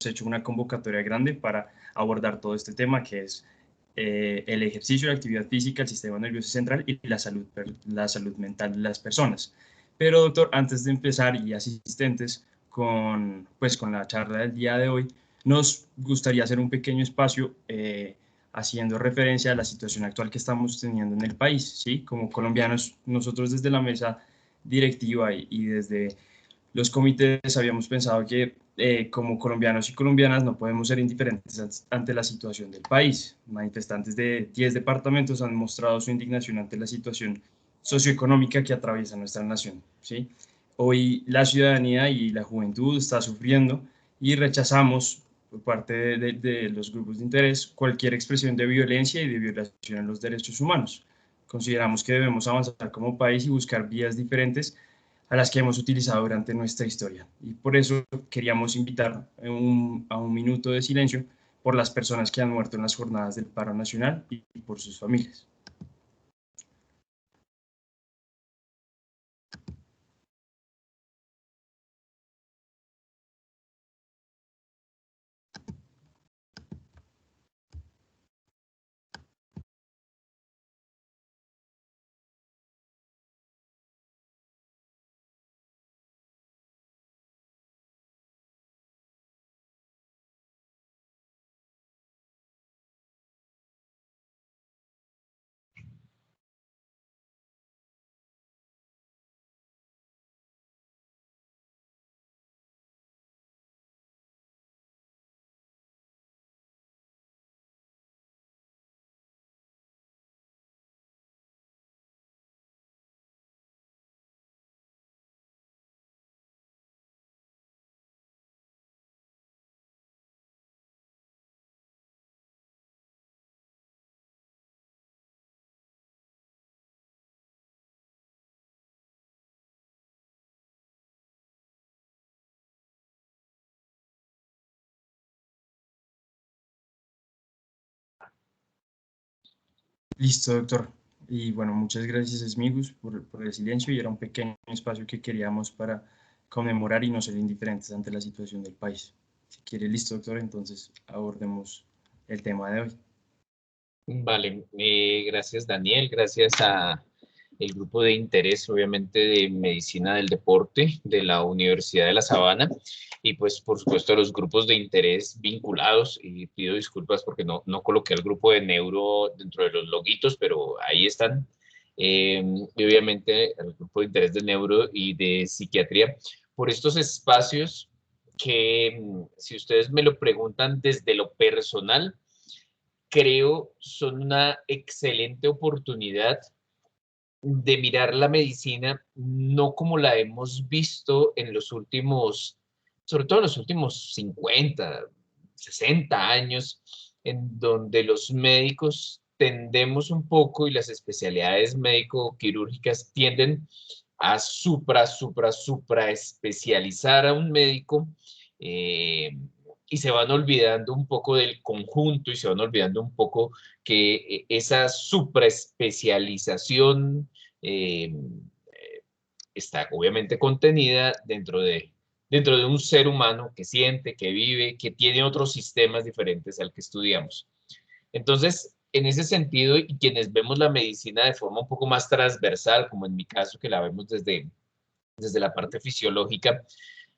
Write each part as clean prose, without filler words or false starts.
hecho una convocatoria grande para abordar todo este tema que es el ejercicio, la actividad física, el sistema nervioso central y la salud mental de las personas. Pero doctor, antes de empezar y asistentes con la charla del día de hoy, nos gustaría hacer un pequeño espacio haciendo referencia a la situación actual que estamos teniendo en el país, ¿sí? Como colombianos, nosotros desde la mesa directiva y desde los comités habíamos pensado que como colombianos y colombianas no podemos ser indiferentes ante la situación del país. Manifestantes de 10 departamentos han mostrado su indignación ante la situación socioeconómica que atraviesa nuestra nación, ¿sí? Hoy la ciudadanía y la juventud está sufriendo y rechazamos por parte de los grupos de interés cualquier expresión de violencia y de violación a los derechos humanos. Consideramos que debemos avanzar como país y buscar vías diferentes a las que hemos utilizado durante nuestra historia. Y por eso queríamos invitar a un minuto de silencio por las personas que han muerto en las jornadas del paro nacional y por sus familias. Listo, doctor. Y bueno, muchas gracias, Esmigus, por el silencio y era un pequeño espacio que queríamos para conmemorar y no ser indiferentes ante la situación del país. Si quiere, listo, doctor, entonces abordemos el tema de hoy. Vale, gracias Daniel, gracias a el grupo de interés, obviamente, de Medicina del Deporte de la Universidad de La Sabana y pues por supuesto a los grupos de interés vinculados, y pido disculpas porque no coloqué el grupo de neuro dentro de los loguitos, pero ahí están. Y obviamente el grupo de interés de neuro y de psiquiatría por estos espacios que, si ustedes me lo preguntan desde lo personal, creo son una excelente oportunidad de mirar la medicina no como la hemos visto en los últimos, sobre todo en los últimos 50, 60 años, en donde los médicos tendemos un poco y las especialidades médico-quirúrgicas tienden a supra especializar a un médico, eh, y se van olvidando un poco del conjunto y se van olvidando un poco que esa supraespecialización eh, está obviamente contenida dentro de un ser humano que siente, que vive, que tiene otros sistemas diferentes al que estudiamos. Entonces, en ese sentido, y quienes vemos la medicina de forma un poco más transversal, como en mi caso, que la vemos desde la parte fisiológica,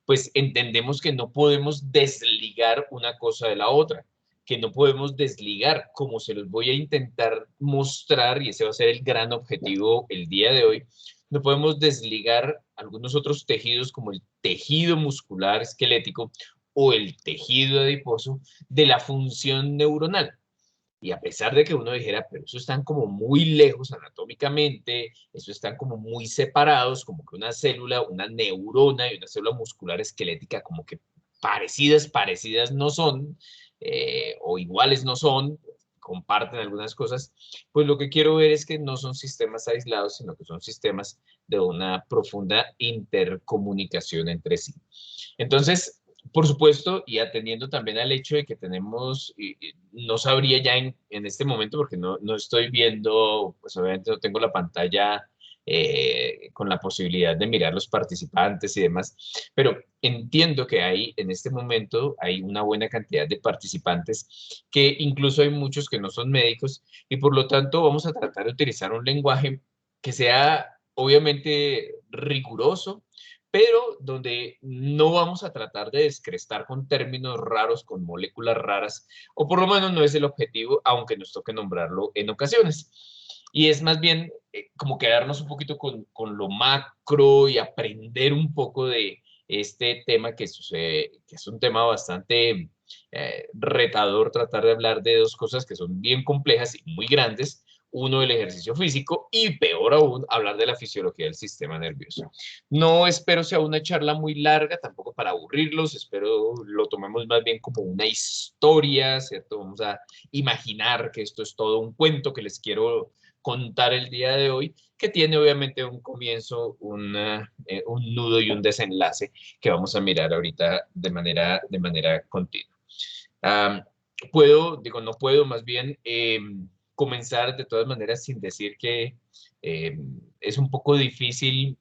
pues entendemos que no podemos desligar una cosa de la otra, que no podemos desligar, como se los voy a intentar mostrar, y ese va a ser el gran objetivo el día de hoy, no podemos desligar algunos otros tejidos como el tejido muscular esquelético o el tejido adiposo de la función neuronal. Y a pesar de que uno dijera, pero eso están como muy lejos anatómicamente, eso están como muy separados, como que una célula, una neurona y una célula muscular esquelética como que parecidas no son, o iguales no son, comparten algunas cosas, pues lo que quiero ver es que no son sistemas aislados, sino que son sistemas de una profunda intercomunicación entre sí. Entonces, por supuesto, y atendiendo también al hecho de que tenemos, no sabría ya en este momento, porque no estoy viendo, pues obviamente no tengo la pantalla con la posibilidad de mirar los participantes y demás. Pero entiendo que hay, en este momento, hay una buena cantidad de participantes, que incluso hay muchos que no son médicos, y por lo tanto vamos a tratar de utilizar un lenguaje que sea obviamente riguroso, pero donde no vamos a tratar de descrestar con términos raros, con moléculas raras, o por lo menos no es el objetivo, aunque nos toque nombrarlo en ocasiones. Y es más bien como quedarnos un poquito con lo macro y aprender un poco de este tema que es un tema bastante retador, tratar de hablar de dos cosas que son bien complejas y muy grandes. Uno, el ejercicio físico, y peor aún, hablar de la fisiología del sistema nervioso. No espero sea una charla muy larga, tampoco para aburrirlos, espero lo tomemos más bien como una historia, ¿cierto? Vamos a imaginar que esto es todo un cuento que les quiero contar el día de hoy, que tiene obviamente un comienzo, un nudo y un desenlace que vamos a mirar ahorita de manera continua. No puedo más bien comenzar de todas maneras sin decir que es un poco difícil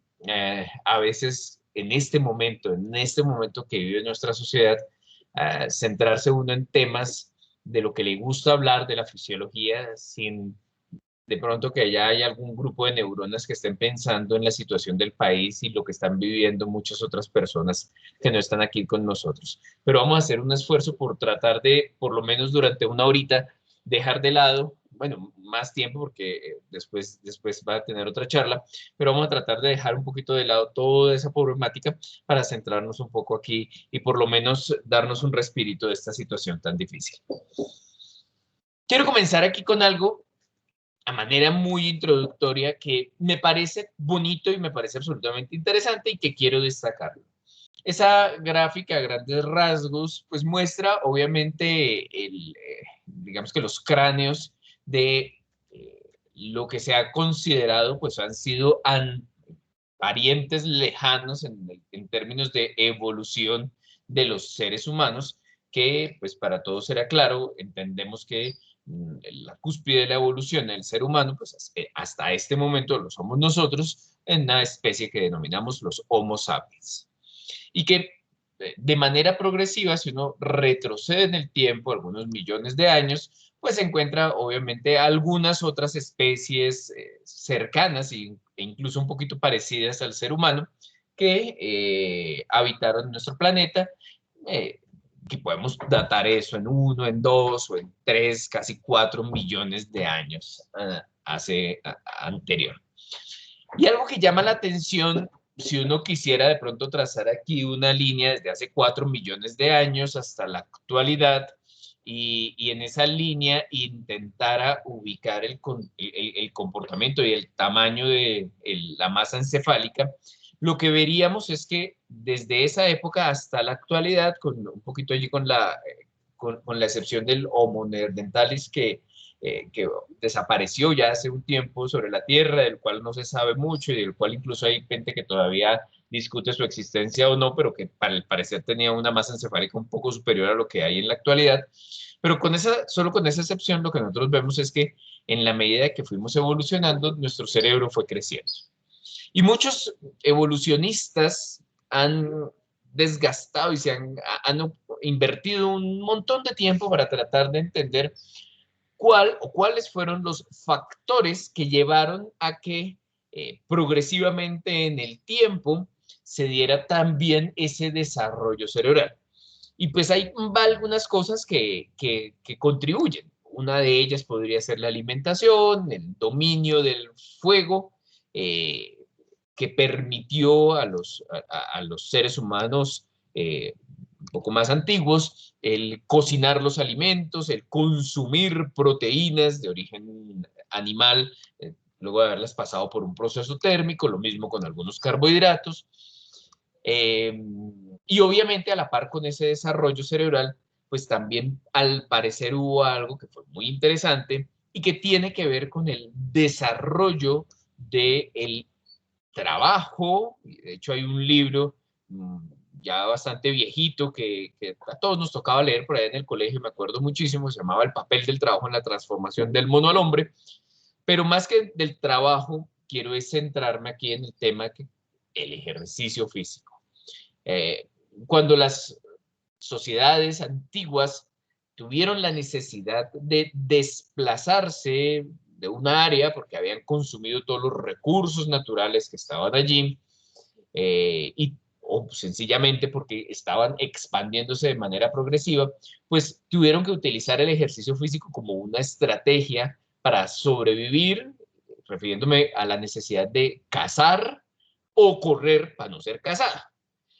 a veces en este momento que vive nuestra sociedad, centrarse uno en temas de lo que le gusta hablar de la fisiología sin de pronto que allá hay algún grupo de neuronas que estén pensando en la situación del país y lo que están viviendo muchas otras personas que no están aquí con nosotros. Pero vamos a hacer un esfuerzo por tratar de, por lo menos durante una horita, dejar de lado, bueno, más tiempo porque después va a tener otra charla, pero vamos a tratar de dejar un poquito de lado toda esa problemática para centrarnos un poco aquí y por lo menos darnos un respirito de esta situación tan difícil. Quiero comenzar aquí con algo a manera muy introductoria que me parece bonito y me parece absolutamente interesante y que quiero destacar. Esa gráfica a grandes rasgos pues muestra obviamente digamos que los cráneos de lo que se ha considerado pues han sido parientes lejanos en términos de evolución de los seres humanos, que pues para todos será claro, entendemos que la cúspide de la evolución del ser humano, pues hasta este momento lo somos nosotros en una especie que denominamos los Homo sapiens. Y que de manera progresiva, si uno retrocede en el tiempo, algunos millones de años, pues se encuentra obviamente algunas otras especies cercanas e incluso un poquito parecidas al ser humano que habitaron nuestro planeta, que podemos datar eso en 1, en 2 o en 3, casi 4 millones de años anterior. Y algo que llama la atención, si uno quisiera de pronto trazar aquí una línea desde hace 4 millones de años hasta la actualidad, y en esa línea intentara ubicar el comportamiento y el tamaño de la masa encefálica, lo que veríamos es que desde esa época hasta la actualidad, un poquito allí con la excepción del Homo neanderthalis que desapareció ya hace un tiempo sobre la Tierra, del cual no se sabe mucho y del cual incluso hay gente que todavía discute su existencia o no, pero que para el parecer tenía una masa encefálica un poco superior a lo que hay en la actualidad. Pero solo con esa excepción, lo que nosotros vemos es que en la medida que fuimos evolucionando, nuestro cerebro fue creciendo. Y muchos evolucionistas han desgastado y han invertido un montón de tiempo para tratar de entender cuáles fueron los factores que llevaron a que progresivamente en el tiempo se diera también ese desarrollo cerebral. Y pues hay algunas cosas que contribuyen. Una de ellas podría ser la alimentación, el dominio del fuego, que permitió a los seres humanos un poco más antiguos el cocinar los alimentos, el consumir proteínas de origen animal, luego de haberlas pasado por un proceso térmico, lo mismo con algunos carbohidratos. Y obviamente a la par con ese desarrollo cerebral, pues también al parecer hubo algo que fue muy interesante y que tiene que ver con el desarrollo del trabajo. De hecho, hay un libro ya bastante viejito que a todos nos tocaba leer por ahí en el colegio, me acuerdo muchísimo, se llamaba El papel del trabajo en la transformación del mono al hombre, pero más que del trabajo, quiero es centrarme aquí en el tema el ejercicio físico. Cuando las sociedades antiguas tuvieron la necesidad de desplazarse de un área porque habían consumido todos los recursos naturales que estaban allí, o sencillamente porque estaban expandiéndose de manera progresiva, pues tuvieron que utilizar el ejercicio físico como una estrategia para sobrevivir, refiriéndome a la necesidad de cazar o correr para no ser cazada.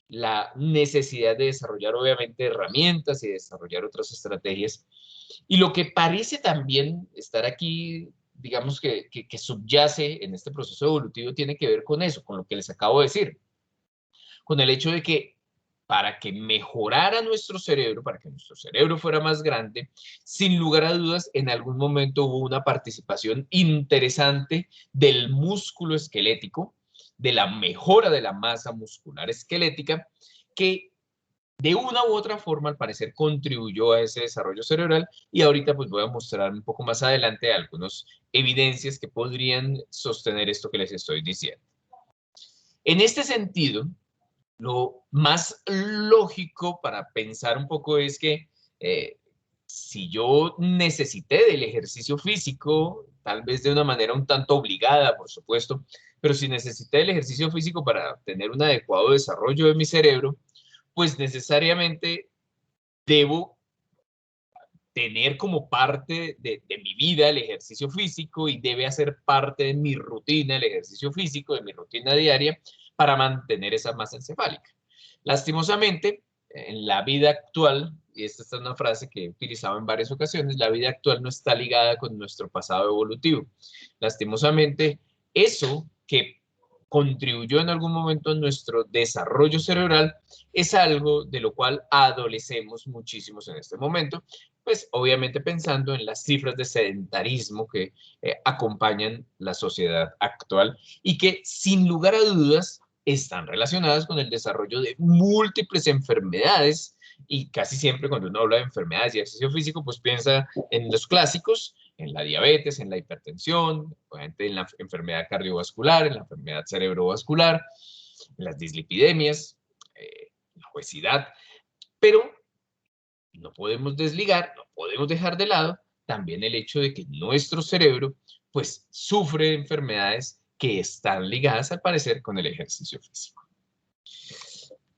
La necesidad de desarrollar obviamente herramientas y desarrollar otras estrategias. Y lo que parece también estar aquí, digamos que subyace en este proceso evolutivo, tiene que ver con eso, con lo que les acabo de decir, con el hecho de que para que mejorara nuestro cerebro, para que nuestro cerebro fuera más grande, sin lugar a dudas, en algún momento hubo una participación interesante del músculo esquelético, de la mejora de la masa muscular esquelética, que de una u otra forma, al parecer, contribuyó a ese desarrollo cerebral, y ahorita pues voy a mostrar un poco más adelante algunas evidencias que podrían sostener esto que les estoy diciendo. En este sentido, lo más lógico para pensar un poco es que si yo necesité del ejercicio físico, tal vez de una manera un tanto obligada, por supuesto, pero si necesité del ejercicio físico para tener un adecuado desarrollo de mi cerebro, pues necesariamente debo tener como parte de mi vida el ejercicio físico y debe hacer parte de mi rutina el ejercicio físico, de mi rutina diaria, para mantener esa masa encefálica. Lastimosamente, en la vida actual, y esta es una frase que he utilizado en varias ocasiones, la vida actual no está ligada con nuestro pasado evolutivo. Lastimosamente, eso que contribuyó en algún momento a nuestro desarrollo cerebral es algo de lo cual adolecemos muchísimos en este momento, pues obviamente pensando en las cifras de sedentarismo que acompañan la sociedad actual y que sin lugar a dudas están relacionadas con el desarrollo de múltiples enfermedades, y casi siempre cuando uno habla de enfermedades y ejercicio físico, pues piensa en los clásicos, en la diabetes, en la hipertensión, obviamente en la enfermedad cardiovascular, en la enfermedad cerebrovascular, en las dislipidemias, la obesidad, pero no podemos desligar, no podemos dejar de lado también el hecho de que nuestro cerebro pues sufre de enfermedades que están ligadas al parecer con el ejercicio físico.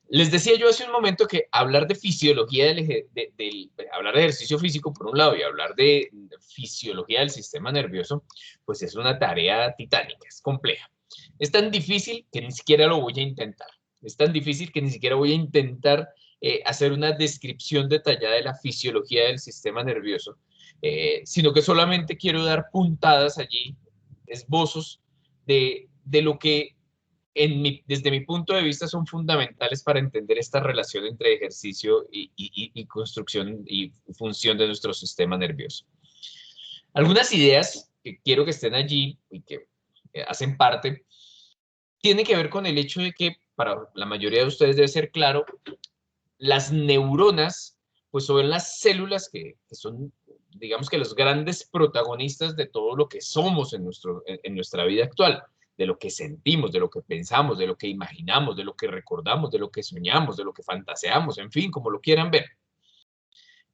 Les decía yo hace un momento que hablar de fisiología hablar de ejercicio físico por un lado y hablar de fisiología del sistema nervioso, pues es una tarea titánica, es compleja. Es tan difícil que ni siquiera lo voy a intentar. Es tan difícil que ni siquiera voy a intentar hacer una descripción detallada de la fisiología del sistema nervioso, sino que solamente quiero dar puntadas allí, esbozos de lo que desde mi punto de vista son fundamentales para entender esta relación entre ejercicio y construcción y función de nuestro sistema nervioso. Algunas ideas que quiero que estén allí y que hacen parte, tienen que ver con el hecho de que para la mayoría de ustedes debe ser claro, las neuronas pues son las células que son, digamos que los grandes protagonistas de todo lo que somos en nuestra vida actual, de lo que sentimos, de lo que pensamos, de lo que imaginamos, de lo que recordamos, de lo que soñamos, de lo que fantaseamos, en fin, como lo quieran ver.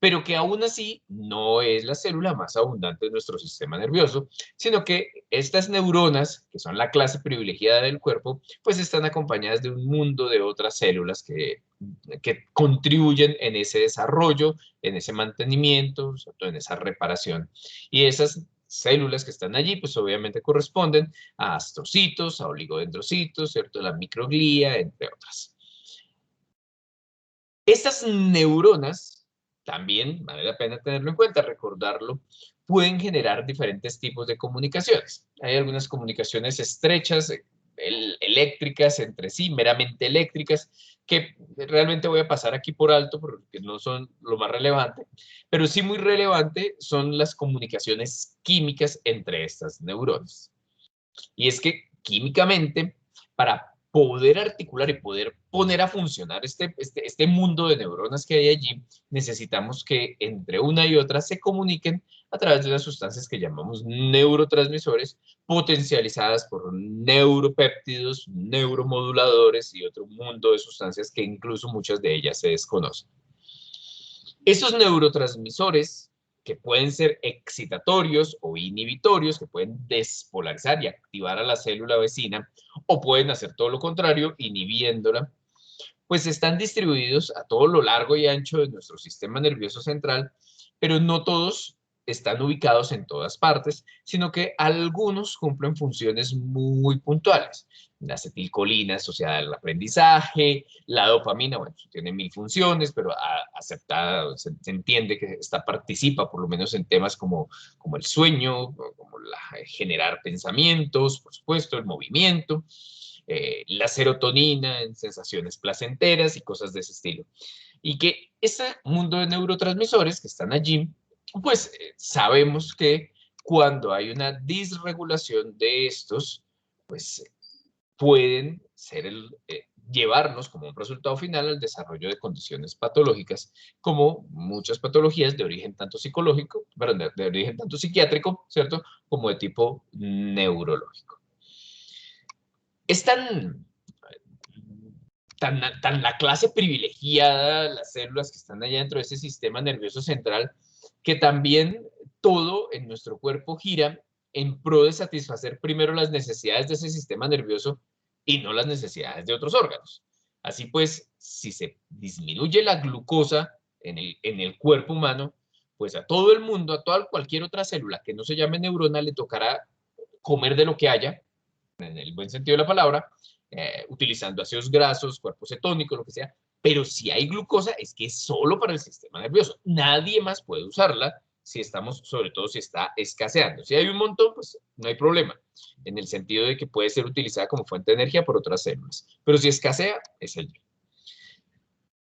Pero que aún así no es la célula más abundante de nuestro sistema nervioso, sino que estas neuronas, que son la clase privilegiada del cuerpo, pues están acompañadas de un mundo de otras células que contribuyen en ese desarrollo, en ese mantenimiento, en esa reparación. Y esas células que están allí, pues obviamente corresponden a astrocitos, a oligodendrocitos, ¿cierto? La microglía, entre otras. Estas neuronas, también vale la pena tenerlo en cuenta, recordarlo, pueden generar diferentes tipos de comunicaciones. Hay algunas comunicaciones estrechas, eléctricas entre sí, meramente eléctricas, que realmente voy a pasar aquí por alto porque no son lo más relevante, pero sí muy relevante son las comunicaciones químicas entre estas neuronas. Y es que químicamente, para poder articular y poder poner a funcionar este mundo de neuronas que hay allí, necesitamos que entre una y otra se comuniquen a través de las sustancias que llamamos neurotransmisores, potencializadas por neuropéptidos, neuromoduladores y otro mundo de sustancias que incluso muchas de ellas se desconocen. Esos neurotransmisores, que pueden ser excitatorios o inhibitorios, que pueden despolarizar y activar a la célula vecina, o pueden hacer todo lo contrario, inhibiéndola, pues están distribuidos a todo lo largo y ancho de nuestro sistema nervioso central, pero no todos están ubicados en todas partes, sino que algunos cumplen funciones muy puntuales. La acetilcolina asociada al aprendizaje, la dopamina, bueno, tiene mil funciones, pero aceptada, se entiende que esta participa por lo menos en temas como el sueño, como generar pensamientos, por supuesto, el movimiento, la serotonina en sensaciones placenteras y cosas de ese estilo. Y que ese mundo de neurotransmisores que están allí, pues sabemos que cuando hay una disregulación de estos, pues pueden ser llevarnos como un resultado final al desarrollo de condiciones patológicas, como muchas patologías de origen tanto psicológico, perdón, de origen tanto psiquiátrico, ¿cierto? Como de tipo neurológico. Es tan la clase privilegiada, las células que están allá dentro de ese sistema nervioso central, que también todo en nuestro cuerpo gira en pro de satisfacer primero las necesidades de ese sistema nervioso y no las necesidades de otros órganos. Así pues, si se disminuye la glucosa en el cuerpo humano, pues a todo el mundo, a cualquier otra célula que no se llame neurona, le tocará comer de lo que haya, en el buen sentido de la palabra, utilizando ácidos grasos, cuerpo cetónico, lo que sea, pero si hay glucosa es que es solo para el sistema nervioso. Nadie más puede usarla si estamos, sobre todo si está escaseando. Si hay un montón, pues no hay problema, en el sentido de que puede ser utilizada como fuente de energía por otras células. Pero si escasea, es allí.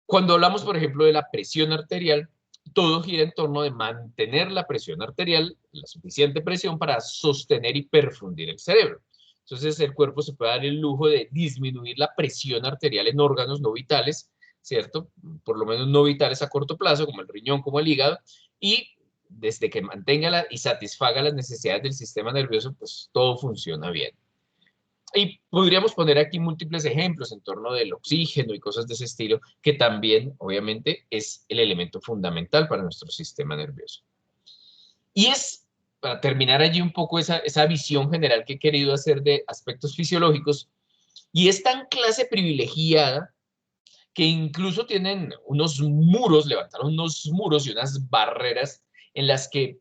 Cuando hablamos, por ejemplo, de la presión arterial, todo gira en torno de mantener la presión arterial, la suficiente presión para sostener y perfundir el cerebro. Entonces, el cuerpo se puede dar el lujo de disminuir la presión arterial en órganos no vitales, ¿cierto? Por lo menos no vitales a corto plazo, como el riñón, como el hígado, y desde que mantenga y satisfaga las necesidades del sistema nervioso, pues todo funciona bien. Y podríamos poner aquí múltiples ejemplos en torno del oxígeno y cosas de ese estilo, que también, obviamente, es el elemento fundamental para nuestro sistema nervioso. Y es, para terminar allí un poco esa visión general que he querido hacer de aspectos fisiológicos, y es tan clase privilegiada que incluso tienen unos muros, levantaron unos muros y unas barreras en las que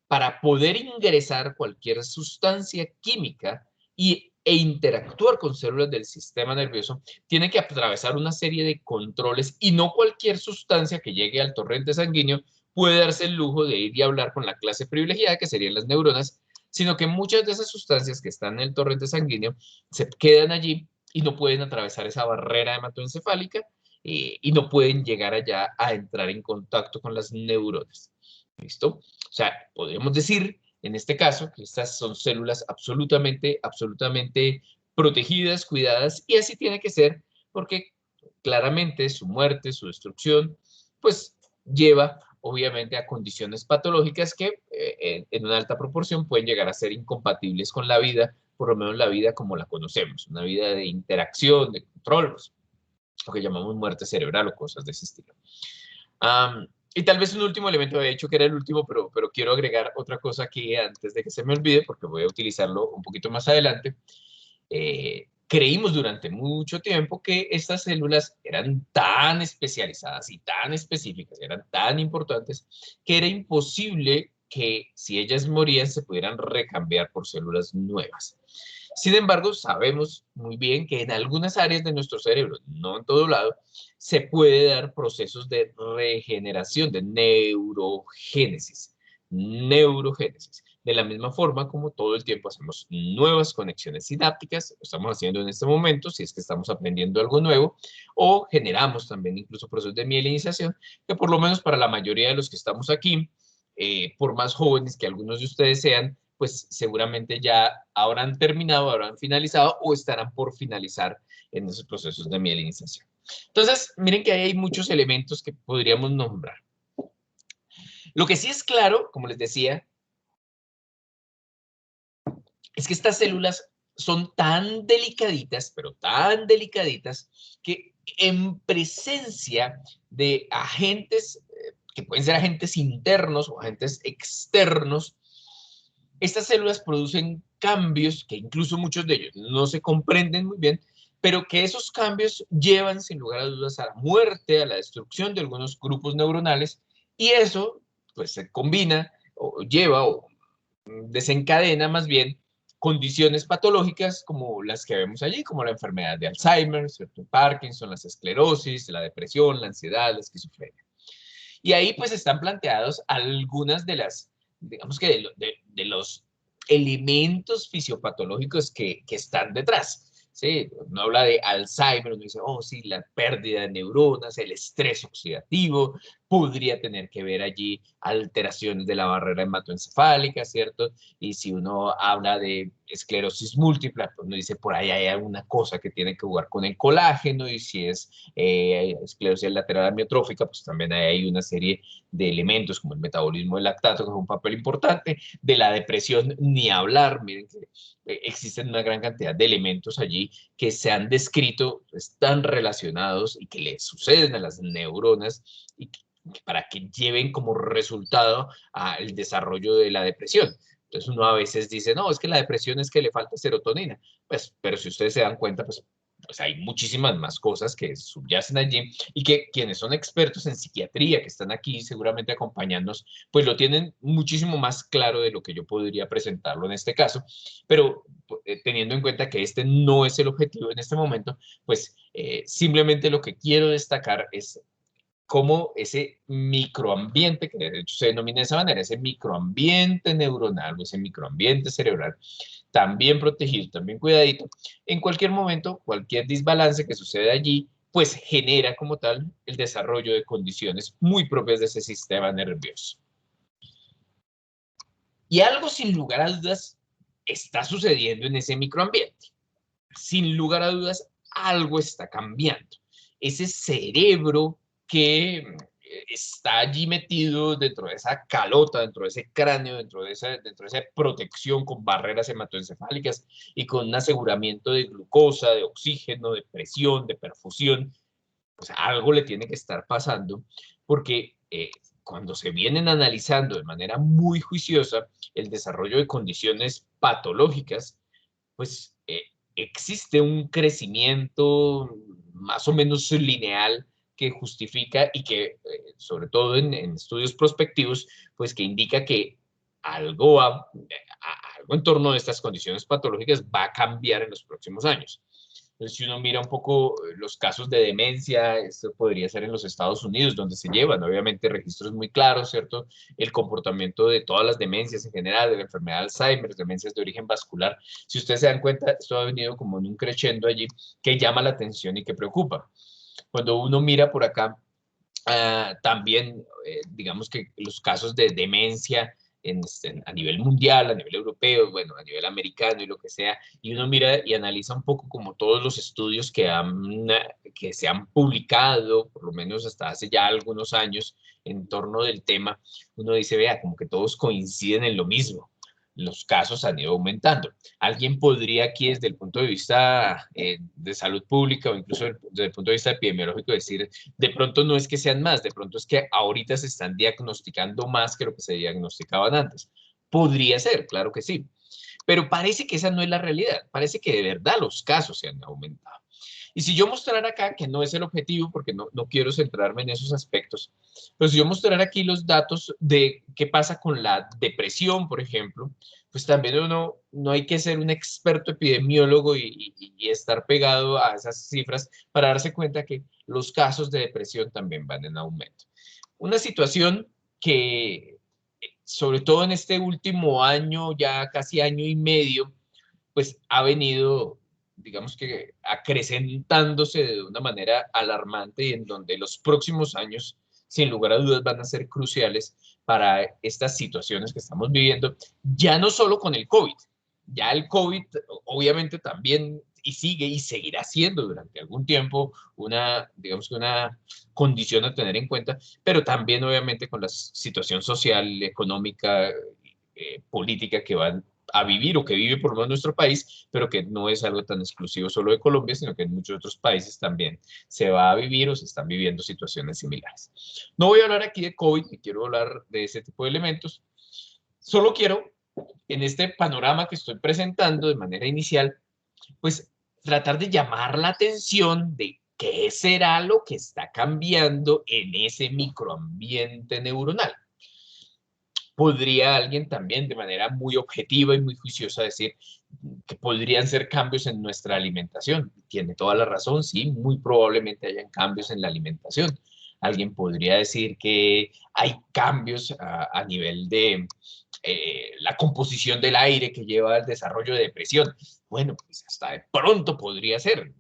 para poder ingresar cualquier sustancia química e interactuar con células del sistema nervioso, tiene que atravesar una serie de controles y no cualquier sustancia que llegue al torrente sanguíneo puede darse el lujo de ir y hablar con la clase privilegiada, que serían las neuronas, sino que muchas de esas sustancias que están en el torrente sanguíneo se quedan allí y no pueden atravesar esa barrera hematoencefálica y no pueden llegar allá a entrar en contacto con las neuronas. ¿Listo? O sea, podríamos decir, en este caso, que estas son células absolutamente protegidas, cuidadas, y así tiene que ser, porque claramente su muerte, su destrucción, pues lleva obviamente a condiciones patológicas que en una alta proporción pueden llegar a ser incompatibles con la vida, por lo menos la vida como la conocemos, una vida de interacción, de control, lo que llamamos muerte cerebral o cosas de ese estilo. Y tal vez un último elemento, he dicho que era el último, pero quiero agregar otra cosa aquí antes de que se me olvide, porque voy a utilizarlo un poquito más adelante. Creímos durante mucho tiempo que estas células eran tan especializadas y tan específicas, eran tan importantes, que era imposible que si ellas morían se pudieran recambiar por células nuevas. Sin embargo, sabemos muy bien que en algunas áreas de nuestro cerebro, no en todo lado, se puede dar procesos de regeneración, de neurogénesis. Neurogénesis. De la misma forma como todo el tiempo hacemos nuevas conexiones sinápticas, lo estamos haciendo en este momento, si es que estamos aprendiendo algo nuevo, o generamos también incluso procesos de mielinización, que por lo menos para la mayoría de los que estamos aquí, por más jóvenes que algunos de ustedes sean, pues seguramente ya habrán terminado, habrán finalizado o estarán por finalizar en esos procesos de mielinización. Entonces, miren que ahí hay muchos elementos que podríamos nombrar. Lo que sí es claro, como les decía, es que estas células son tan delicaditas, pero tan delicaditas, que en presencia de agentes, que pueden ser agentes internos o agentes externos, estas células producen cambios que incluso muchos de ellos no se comprenden muy bien, pero que esos cambios llevan sin lugar a dudas a la muerte, a la destrucción de algunos grupos neuronales, y eso pues se combina o lleva o desencadena más bien condiciones patológicas como las que vemos allí, como la enfermedad de Alzheimer, ¿cierto? Parkinson, las esclerosis, la depresión, la ansiedad, la esquizofrenia. Y ahí pues están planteados algunas de las, digamos que de los elementos fisiopatológicos que están detrás. Sí, uno habla de Alzheimer, uno dice, oh sí, la pérdida de neuronas, el estrés oxidativo, podría tener que ver allí alteraciones de la barrera hematoencefálica, ¿cierto? Y si uno habla de esclerosis múltiple, pues uno dice, por ahí hay alguna cosa que tiene que jugar con el colágeno, y si es esclerosis lateral amiotrófica, pues también hay una serie de elementos como el metabolismo del lactato, que es un papel importante, de la depresión ni hablar, miren que existen una gran cantidad de elementos allí que se han descrito, están relacionados y que le suceden a las neuronas y para que lleven como resultado al desarrollo de la depresión. Entonces uno a veces dice, no, es que la depresión es que le falta serotonina. Pues, pero si ustedes se dan cuenta, pues hay muchísimas más cosas que subyacen allí y que quienes son expertos en psiquiatría, que están aquí seguramente acompañándonos, pues lo tienen muchísimo más claro de lo que yo podría presentarlo en este caso, pero teniendo en cuenta que este no es el objetivo en este momento, pues simplemente lo que quiero destacar es cómo ese microambiente, que de hecho se denomina de esa manera, ese microambiente neuronal o ese microambiente cerebral, también protegido, también cuidadito, en cualquier momento, cualquier desbalance que suceda allí, pues genera como tal el desarrollo de condiciones muy propias de ese sistema nervioso. Y algo sin lugar a dudas está sucediendo en ese microambiente. Sin lugar a dudas, algo está cambiando. Ese cerebro que está allí metido dentro de esa calota, dentro de ese cráneo, dentro de esa protección con barreras hematoencefálicas y con un aseguramiento de glucosa, de oxígeno, de presión, de perfusión, pues algo le tiene que estar pasando, porque cuando se vienen analizando de manera muy juiciosa el desarrollo de condiciones patológicas, pues existe un crecimiento más o menos lineal que justifica y que, sobre todo en estudios prospectivos, pues que indica que algo, algo en torno a estas condiciones patológicas va a cambiar en los próximos años. Entonces, si uno mira un poco los casos de demencia, esto podría ser en los Estados Unidos, donde se llevan obviamente registros muy claros, ¿cierto? El comportamiento de todas las demencias en general, de la enfermedad de Alzheimer, demencias de origen vascular. Si ustedes se dan cuenta, esto ha venido como en un crescendo allí que llama la atención y que preocupa. Cuando uno mira por acá, también, digamos que los casos de demencia a nivel mundial, a nivel europeo, bueno, a nivel americano y lo que sea, y uno mira y analiza un poco como todos los estudios que se han publicado, por lo menos hasta hace ya algunos años, en torno del tema, uno dice, vea, como que todos coinciden en lo mismo. Los casos han ido aumentando. Alguien podría aquí desde el punto de vista de salud pública o incluso desde el punto de vista epidemiológico decir, de pronto no es que sean más, de pronto es que ahorita se están diagnosticando más que lo que se diagnosticaban antes. Podría ser, claro que sí. Pero parece que esa no es la realidad. Parece que de verdad los casos se han aumentado. Y si yo mostrar acá, que no es el objetivo, porque no quiero centrarme en esos aspectos, pero si yo mostrar aquí los datos de qué pasa con la depresión, por ejemplo, pues también uno no hay que ser un experto epidemiólogo y estar pegado a esas cifras para darse cuenta que los casos de depresión también van en aumento. Una situación que, sobre todo en este último año, ya casi año y medio, pues ha venido, digamos que acrecentándose de una manera alarmante y en donde los próximos años sin lugar a dudas van a ser cruciales para estas situaciones que estamos viviendo, ya no solo con el COVID. Ya el COVID obviamente también y sigue y seguirá siendo durante algún tiempo una, digamos que una condición a tener en cuenta, pero también obviamente con la situación social, económica, política que van a vivir o que vive por lo menos nuestro país, pero que no es algo tan exclusivo solo de Colombia, sino que en muchos otros países también se va a vivir o se están viviendo situaciones similares. No voy a hablar aquí de COVID, ni quiero hablar de ese tipo de elementos, solo quiero, en este panorama que estoy presentando de manera inicial, pues tratar de llamar la atención de qué será lo que está cambiando en ese microambiente neuronal. Podría alguien también de manera muy objetiva y muy juiciosa decir que podrían ser cambios en nuestra alimentación. Tiene toda la razón, sí, muy probablemente hayan cambios en la alimentación. Alguien podría decir que hay cambios a nivel de la composición del aire que lleva al desarrollo de depresión. Bueno, pues hasta de pronto podría ser.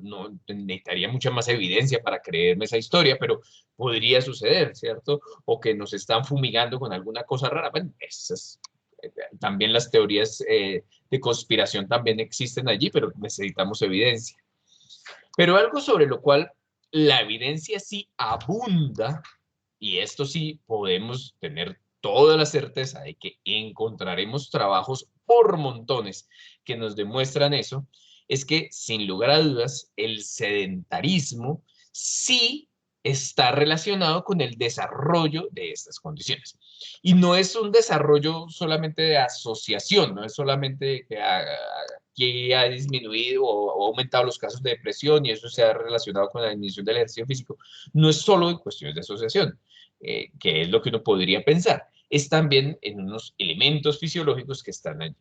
No necesitaría mucha más evidencia para creerme esa historia, pero podría suceder, ¿cierto? O que nos están fumigando con alguna cosa rara. Bueno, esas, también las teorías de conspiración también existen allí, pero necesitamos evidencia. Pero algo sobre lo cual la evidencia sí abunda, y esto sí podemos tener toda la certeza de que encontraremos trabajos por montones que nos demuestran eso, es que sin lugar a dudas el sedentarismo sí está relacionado con el desarrollo de estas condiciones. Y no es un desarrollo solamente de asociación, no es solamente que ha disminuido o ha aumentado los casos de depresión y eso se ha relacionado con la disminución del ejercicio físico, no es solo en cuestiones de asociación, que es lo que uno podría pensar, es también en unos elementos fisiológicos que están allí.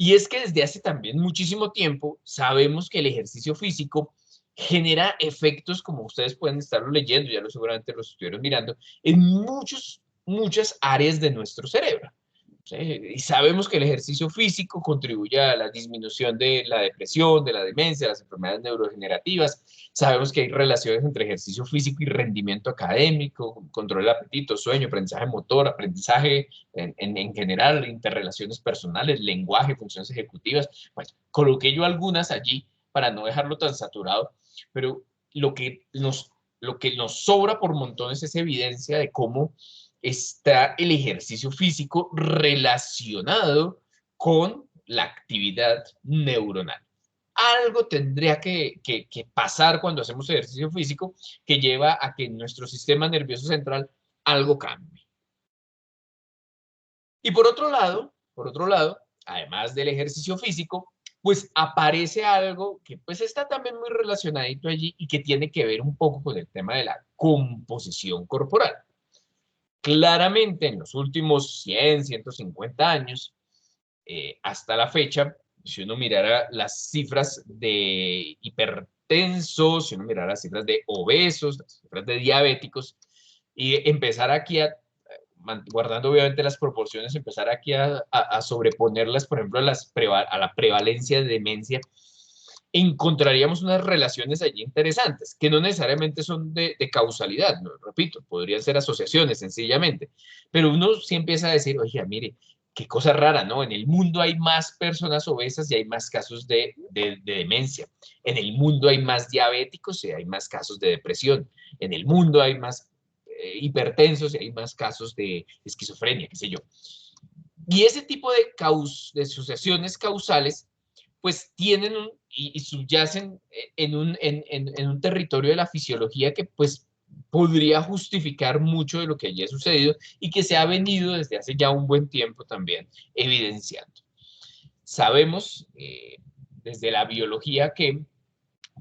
Y es que desde hace también muchísimo tiempo sabemos que el ejercicio físico genera efectos, como ustedes pueden estarlo leyendo, ya lo seguramente lo estuvieron mirando, en muchas áreas de nuestro cerebro. ¿Sí? Y sabemos que el ejercicio físico contribuye a la disminución de la depresión, de la demencia, de las enfermedades neurodegenerativas. Sabemos que hay relaciones entre ejercicio físico y rendimiento académico, control del apetito, sueño, aprendizaje motor, aprendizaje en general, interrelaciones personales, lenguaje, funciones ejecutivas. Pues coloqué yo algunas allí para no dejarlo tan saturado, pero lo que nos sobra por montones es evidencia de cómo está el ejercicio físico relacionado con la actividad neuronal. Algo tendría que pasar cuando hacemos ejercicio físico que lleva a que nuestro sistema nervioso central algo cambie. Y por otro lado, además del ejercicio físico, pues aparece algo que pues está también muy relacionadito allí y que tiene que ver un poco con el tema de la composición corporal. Claramente en los últimos 100, 150 años, hasta la fecha, si uno mirara las cifras de hipertensos, si uno mirara las cifras de obesos, las cifras de diabéticos, y empezar aquí guardando obviamente las proporciones, empezar aquí a sobreponerlas, por ejemplo, a la prevalencia de demencia, encontraríamos unas relaciones allí interesantes, que no necesariamente son de causalidad, ¿no? Repito, podrían ser asociaciones sencillamente, pero uno sí empieza a decir, oye, mire, qué cosa rara, ¿no? En el mundo hay más personas obesas y hay más casos de demencia. En el mundo hay más diabéticos y hay más casos de depresión. En el mundo hay más hipertensos y hay más casos de esquizofrenia, qué sé yo. Y ese tipo de asociaciones causales pues tienen y subyacen en un territorio de la fisiología que pues podría justificar mucho de lo que allí ha sucedido y que se ha venido desde hace ya un buen tiempo también evidenciando. Sabemos desde la biología que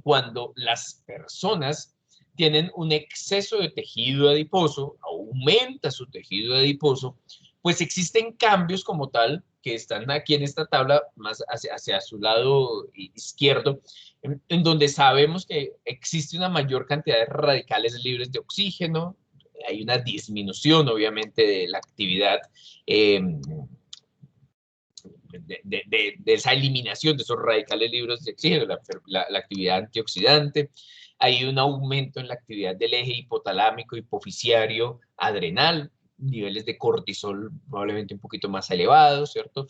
cuando las personas tienen un exceso de tejido adiposo, aumenta su tejido adiposo, pues existen cambios como tal que están aquí en esta tabla, más hacia su lado izquierdo, en donde sabemos que existe una mayor cantidad de radicales libres de oxígeno, hay una disminución obviamente de la actividad de esa eliminación de esos radicales libres de oxígeno, la actividad antioxidante. hay un aumento en la actividad del eje hipotalámico, hipofisiario, adrenal, niveles de cortisol probablemente un poquito más elevados, ¿cierto?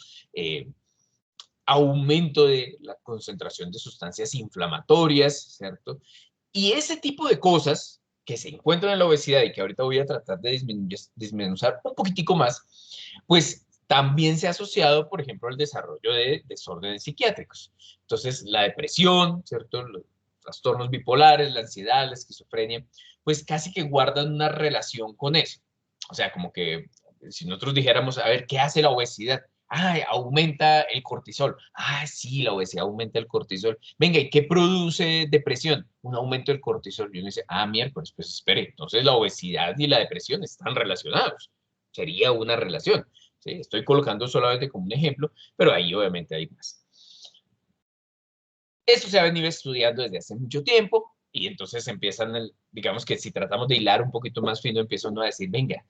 Aumento de la concentración de sustancias inflamatorias, ¿cierto? Y ese tipo de cosas que se encuentran en la obesidad y que ahorita voy a tratar de desmenuzar un poquitico más, pues también se ha asociado, por ejemplo, al desarrollo de desórdenes psiquiátricos. Entonces, la depresión, ¿cierto? Los trastornos bipolares, la ansiedad, la esquizofrenia, pues casi que guardan una relación con eso. O sea, como que si nosotros dijéramos, a ver, ¿qué hace la obesidad? Ah, aumenta el cortisol. Ah, sí, la obesidad aumenta el cortisol. Venga, ¿y qué produce depresión? Un aumento del cortisol. Y uno dice, ah, miércoles, pues espere, entonces la obesidad y la depresión están relacionados. Sería una relación. ¿Sí? Estoy colocando solamente como un ejemplo, pero ahí obviamente hay más. Esto se ha venido estudiando desde hace mucho tiempo y entonces empiezan, digamos que si tratamos de hilar un poquito más fino, empieza uno a decir, venga,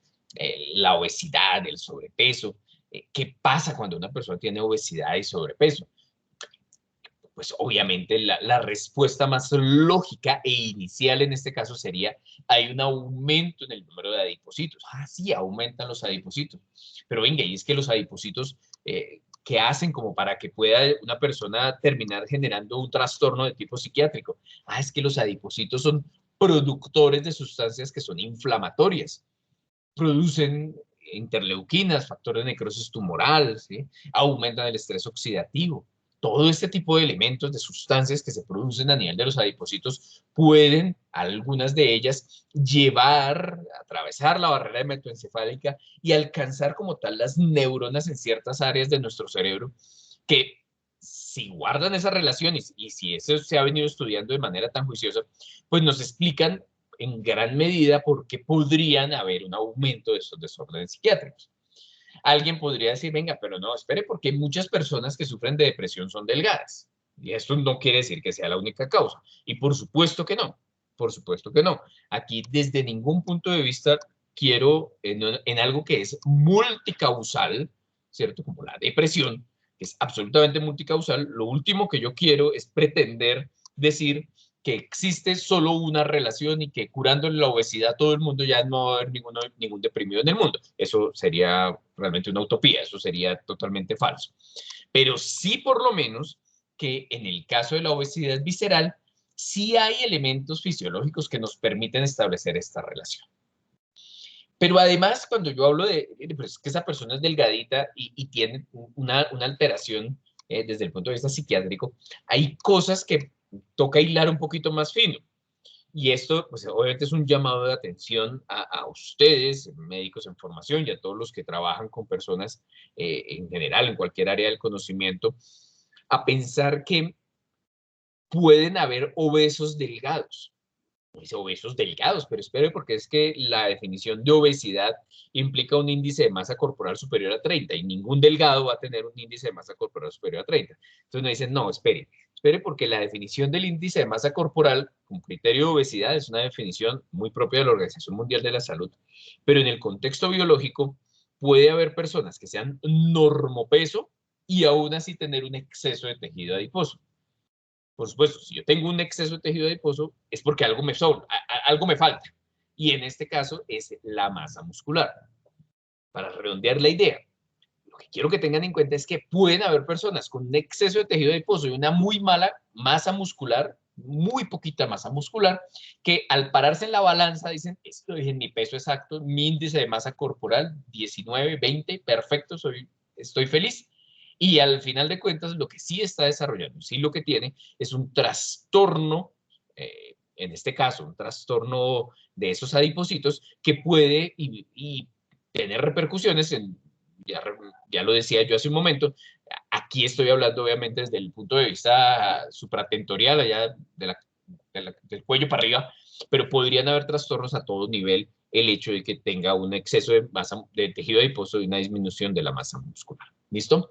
la obesidad, el sobrepeso, ¿qué pasa cuando una persona tiene obesidad y sobrepeso? Pues obviamente la respuesta más lógica e inicial en este caso sería, hay un aumento en el número de adipocitos. Ah, sí, aumentan los adipocitos. Pero venga, y es que los adipocitos, ¿qué hacen como para que pueda una persona terminar generando un trastorno de tipo psiquiátrico? Ah, es que los adipocitos son productores de sustancias que son inflamatorias. Producen interleuquinas, factores de necrosis tumoral, ¿sí? Aumentan el estrés oxidativo. Todo este tipo de elementos, de sustancias que se producen a nivel de los adipocitos, pueden, algunas de ellas, llevar, atravesar la barrera hematoencefálica y alcanzar como tal las neuronas en ciertas áreas de nuestro cerebro que si guardan esa relación y si eso se ha venido estudiando de manera tan juiciosa, pues nos explican en gran medida por qué podrían haber un aumento de estos desórdenes psiquiátricos. Alguien podría decir, venga, pero no, espere, porque muchas personas que sufren de depresión son delgadas. Y esto no quiere decir que sea la única causa. Y por supuesto que no, por supuesto que no. Aquí desde ningún punto de vista quiero en algo que es multicausal, ¿cierto? Como la depresión, que es absolutamente multicausal, lo último que yo quiero es pretender decir que existe solo una relación y que curando la obesidad todo el mundo ya no va a haber ningún deprimido en el mundo. Eso sería realmente una utopía, eso sería totalmente falso. Pero sí por lo menos que en el caso de la obesidad visceral, sí hay elementos fisiológicos que nos permiten establecer esta relación. Pero además, cuando yo hablo de pues, que esa persona es delgadita y tiene una alteración desde el punto de vista psiquiátrico, hay cosas que toca hilar un poquito más fino. Y esto, pues obviamente es un llamado de atención a ustedes, médicos en formación, y a todos los que trabajan con personas en general, en cualquier área del conocimiento, a pensar que pueden haber obesos delgados. Dice obesos delgados, pero espere porque es que la definición de obesidad implica un índice de masa corporal superior a 30 y ningún delgado va a tener un índice de masa corporal superior a 30. Entonces nos dicen, no, espere porque la definición del índice de masa corporal como criterio de obesidad es una definición muy propia de la Organización Mundial de la Salud, pero en el contexto biológico puede haber personas que sean normopeso y aún así tener un exceso de tejido adiposo. Por supuesto, si yo tengo un exceso de tejido adiposo, es porque algo me sobra, algo me falta. Y en este caso es la masa muscular. Para redondear la idea, lo que quiero que tengan en cuenta es que pueden haber personas con un exceso de tejido adiposo y una muy mala masa muscular, muy poquita masa muscular, que al pararse en la balanza dicen, esto es mi peso exacto, mi índice de masa corporal, 19, 20, perfecto, estoy feliz. Y al final de cuentas, lo que sí está desarrollando, sí lo que tiene, es un trastorno, en este caso, un trastorno de esos adipocitos que puede y tener repercusiones en, ya lo decía yo hace un momento, aquí estoy hablando obviamente desde el punto de vista supratentorial, allá del cuello para arriba, pero podrían haber trastornos a todo nivel el hecho de que tenga un exceso de masa de tejido adiposo y una disminución de la masa muscular. ¿Listo?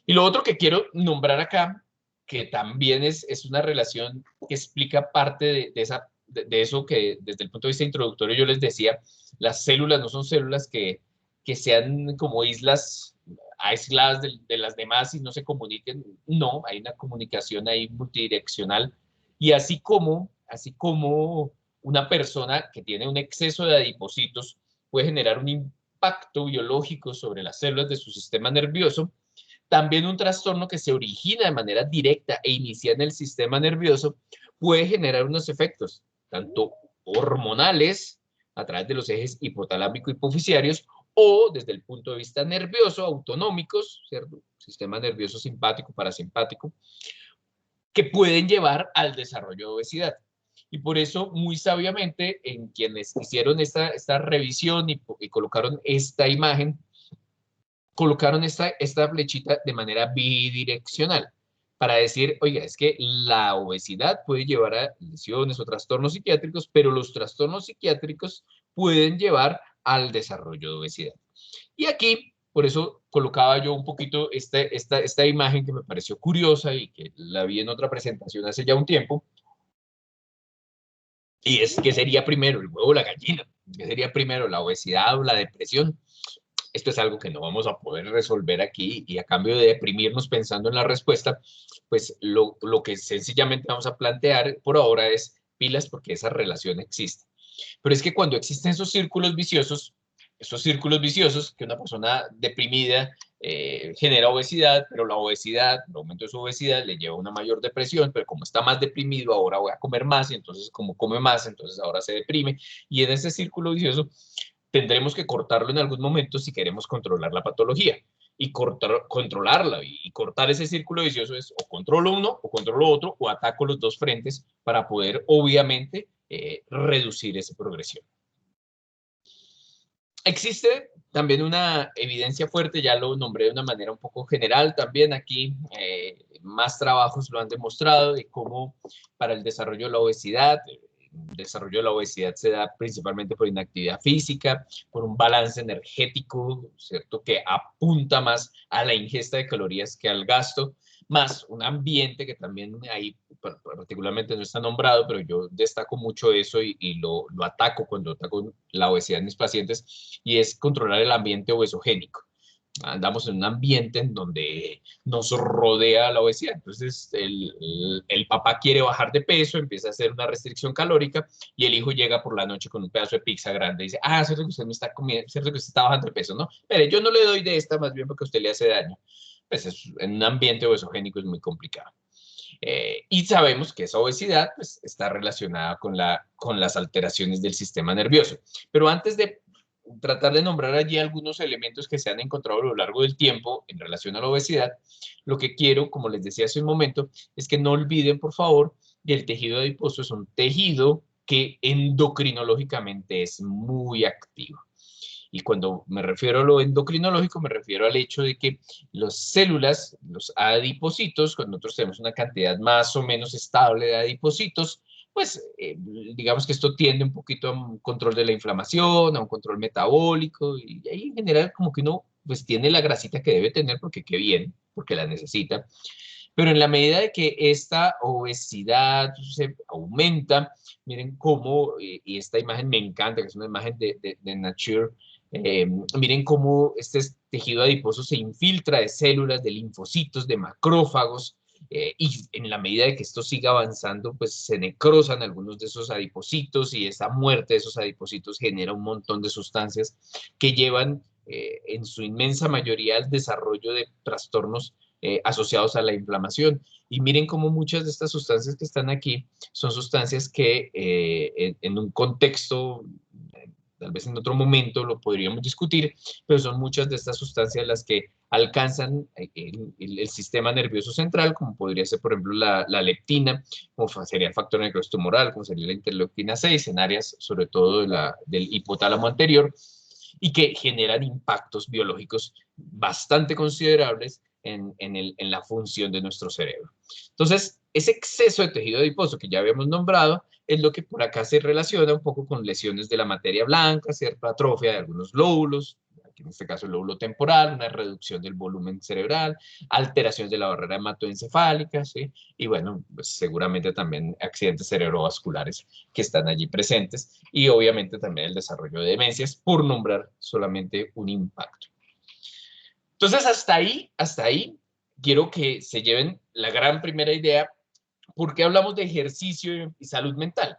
Y lo otro que quiero nombrar acá, que también es una relación que explica parte de eso que desde el punto de vista introductorio yo les decía, las células no son células que sean como islas aisladas de las demás y no se comuniquen. No, hay una comunicación ahí multidireccional. Y así como así como una persona que tiene un exceso de adipocitos puede generar un impacto biológico sobre las células de su sistema nervioso, también un trastorno que se origina de manera directa e inicia en el sistema nervioso puede generar unos efectos, tanto hormonales, a través de los ejes hipotalámico-hipofisiarios, o desde el punto de vista nervioso, autonómicos, ¿cierto? Sistema nervioso simpático, parasimpático, que pueden llevar al desarrollo de obesidad. Y por eso, muy sabiamente, en quienes hicieron esta revisión y colocaron esta imagen, colocaron esta flechita de manera bidireccional para decir, oiga, es que la obesidad puede llevar a lesiones o trastornos psiquiátricos, pero los trastornos psiquiátricos pueden llevar al desarrollo de obesidad. Y aquí, por eso colocaba yo un poquito esta imagen que me pareció curiosa y que la vi en otra presentación hace ya un tiempo, y es que sería primero el huevo o la gallina, que sería primero la obesidad o la depresión. Esto es algo que no vamos a poder resolver aquí y a cambio de deprimirnos pensando en la respuesta, pues lo que sencillamente vamos a plantear por ahora es pilas porque esa relación existe. Pero es que cuando existen esos círculos viciosos que una persona deprimida genera obesidad, pero la obesidad, el aumento de su obesidad le lleva a una mayor depresión, pero como está más deprimido, ahora voy a comer más y entonces como come más, entonces ahora se deprime. Y en ese círculo vicioso tendremos que cortarlo en algún momento si queremos controlar la patología. Y controlarla y cortar ese círculo vicioso es o controlo uno o controlo otro o ataco los dos frentes para poder, obviamente, reducir esa progresión. Existe también una evidencia fuerte, ya lo nombré de una manera un poco general también aquí, más trabajos lo han demostrado de cómo para el desarrollo de la obesidad, el desarrollo de la obesidad se da principalmente por inactividad física, por un balance energético, ¿cierto? Que apunta más a la ingesta de calorías que al gasto, más un ambiente que también ahí particularmente no está nombrado, pero yo destaco mucho eso y lo ataco cuando ataco la obesidad en mis pacientes, y es controlar el ambiente obesogénico. Andamos en un ambiente en donde nos rodea la obesidad. Entonces, el papá quiere bajar de peso, empieza a hacer una restricción calórica y el hijo llega por la noche con un pedazo de pizza grande y dice, ah, cierto que usted me está comiendo, cierto que usted está bajando de peso, ¿no? Pero yo no le doy de esta, más bien porque a usted le hace daño. Pues en un ambiente obesogénico es muy complicado. Y sabemos que esa obesidad pues, está relacionada con las alteraciones del sistema nervioso. Pero antes de tratar de nombrar allí algunos elementos que se han encontrado a lo largo del tiempo en relación a la obesidad, lo que quiero, como les decía hace un momento, es que no olviden, por favor, que el tejido adiposo es un tejido que endocrinológicamente es muy activo. Y cuando me refiero a lo endocrinológico, me refiero al hecho de que las células, los adipocitos, cuando nosotros tenemos una cantidad más o menos estable de adipocitos, pues digamos que esto tiende un poquito a un control de la inflamación, a un control metabólico, y ahí en general como que uno pues tiene la grasita que debe tener porque qué bien, porque la necesita. Pero en la medida de que esta obesidad se aumenta, miren cómo, y esta imagen me encanta, que es una imagen de Nature, miren cómo este tejido adiposo se infiltra de células, de linfocitos, de macrófagos, y en la medida de que esto siga avanzando, pues se necrosan algunos de esos adipocitos y esa muerte de esos adipocitos genera un montón de sustancias que llevan en su inmensa mayoría al desarrollo de trastornos asociados a la inflamación. Y miren cómo muchas de estas sustancias que están aquí son sustancias que en un contexto tal vez en otro momento lo podríamos discutir, pero son muchas de estas sustancias las que alcanzan el sistema nervioso central, como podría ser, por ejemplo, la leptina, como sería el factor necrosis tumoral, como sería la interleuquina 6, en áreas sobre todo del hipotálamo anterior, y que generan impactos biológicos bastante considerables en la función de nuestro cerebro. Entonces, ese exceso de tejido adiposo que ya habíamos nombrado es lo que por acá se relaciona un poco con lesiones de la materia blanca, cierta atrofia de algunos lóbulos, aquí en este caso el lóbulo temporal, una reducción del volumen cerebral, alteraciones de la barrera hematoencefálica, ¿sí? Y bueno, pues seguramente también accidentes cerebrovasculares que están allí presentes y obviamente también el desarrollo de demencias, por nombrar solamente un impacto. Entonces, hasta ahí, quiero que se lleven la gran primera idea ¿Por qué hablamos de ejercicio y salud mental?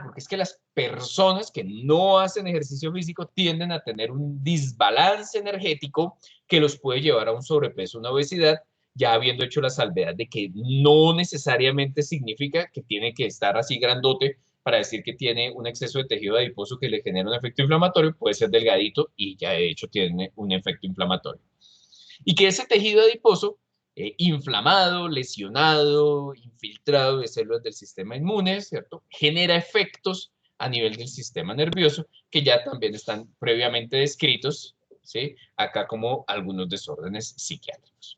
Porque es que las personas que no hacen ejercicio físico tienden a tener un desbalance energético que los puede llevar a un sobrepeso, una obesidad, ya habiendo hecho la salvedad de que no necesariamente significa que tiene que estar así grandote para decir que tiene un exceso de tejido adiposo que le genera un efecto inflamatorio, puede ser delgadito y ya de hecho tiene un efecto inflamatorio. Y que ese tejido adiposo inflamado, lesionado, infiltrado de células del sistema inmune, ¿cierto? Genera efectos a nivel del sistema nervioso que ya también están previamente descritos, ¿sí? Acá como algunos desórdenes psiquiátricos.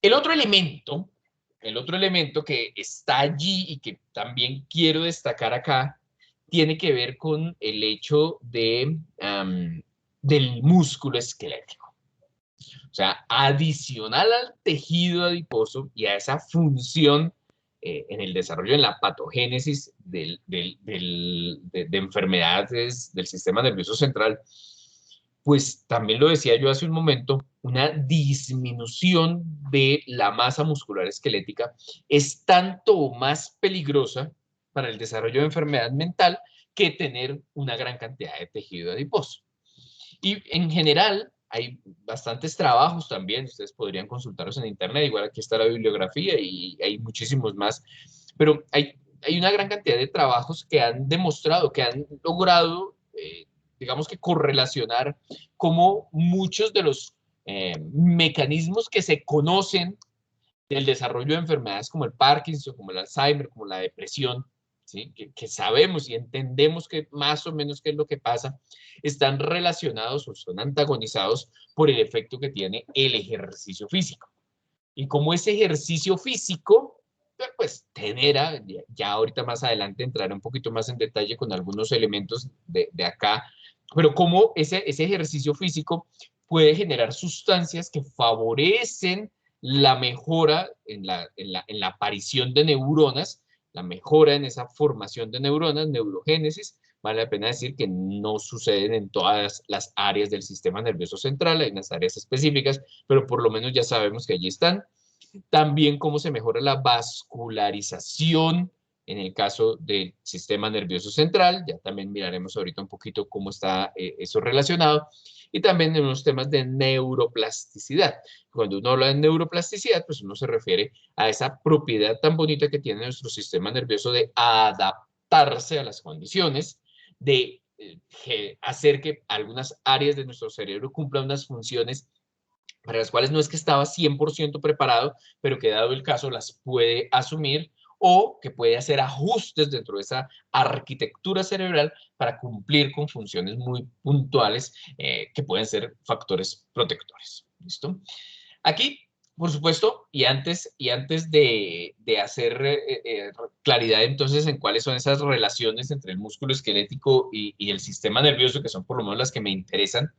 El otro elemento que está allí y que también quiero destacar acá, tiene que ver con el hecho de, del músculo esquelético. O sea, adicional al tejido adiposo y a esa función en el desarrollo, en la patogénesis de enfermedades del sistema nervioso central, pues también lo decía yo hace un momento, una disminución de la masa muscular esquelética es tanto más peligrosa para el desarrollo de enfermedad mental que tener una gran cantidad de tejido adiposo. Y en general hay bastantes trabajos también, ustedes podrían consultarlos en internet, igual aquí está la bibliografía y hay muchísimos más, pero hay una gran cantidad de trabajos que han demostrado, que han logrado, digamos que correlacionar cómo muchos de los mecanismos que se conocen del desarrollo de enfermedades como el Parkinson, como el Alzheimer, como la depresión, ¿sí? que sabemos y entendemos que más o menos qué es lo que pasa, están relacionados o son antagonizados por el efecto que tiene el ejercicio físico. Y como ese ejercicio físico, pues genera, ya ahorita más adelante entraré un poquito más en detalle con algunos elementos de acá, pero cómo ese ejercicio físico puede generar sustancias que favorecen la mejora en la aparición de neuronas, la mejora en esa formación de neuronas, neurogénesis. Vale la pena decir que no suceden en todas las áreas del sistema nervioso central, hay unas áreas específicas, pero por lo menos ya sabemos que allí están. También cómo se mejora la vascularización en el caso del sistema nervioso central, ya también miraremos ahorita un poquito cómo está eso relacionado, y también en unos temas de neuroplasticidad. Cuando uno habla de neuroplasticidad, pues uno se refiere a esa propiedad tan bonita que tiene nuestro sistema nervioso de adaptarse a las condiciones, de hacer que algunas áreas de nuestro cerebro cumplan unas funciones para las cuales no es que estaba 100% preparado, pero que dado el caso las puede asumir o que puede hacer ajustes dentro de esa arquitectura cerebral para cumplir con funciones muy puntuales que pueden ser factores protectores. ¿Listo? Aquí, por supuesto, y antes de hacer claridad entonces en cuáles son esas relaciones entre el músculo esquelético y el sistema nervioso, que son por lo menos las que me interesan,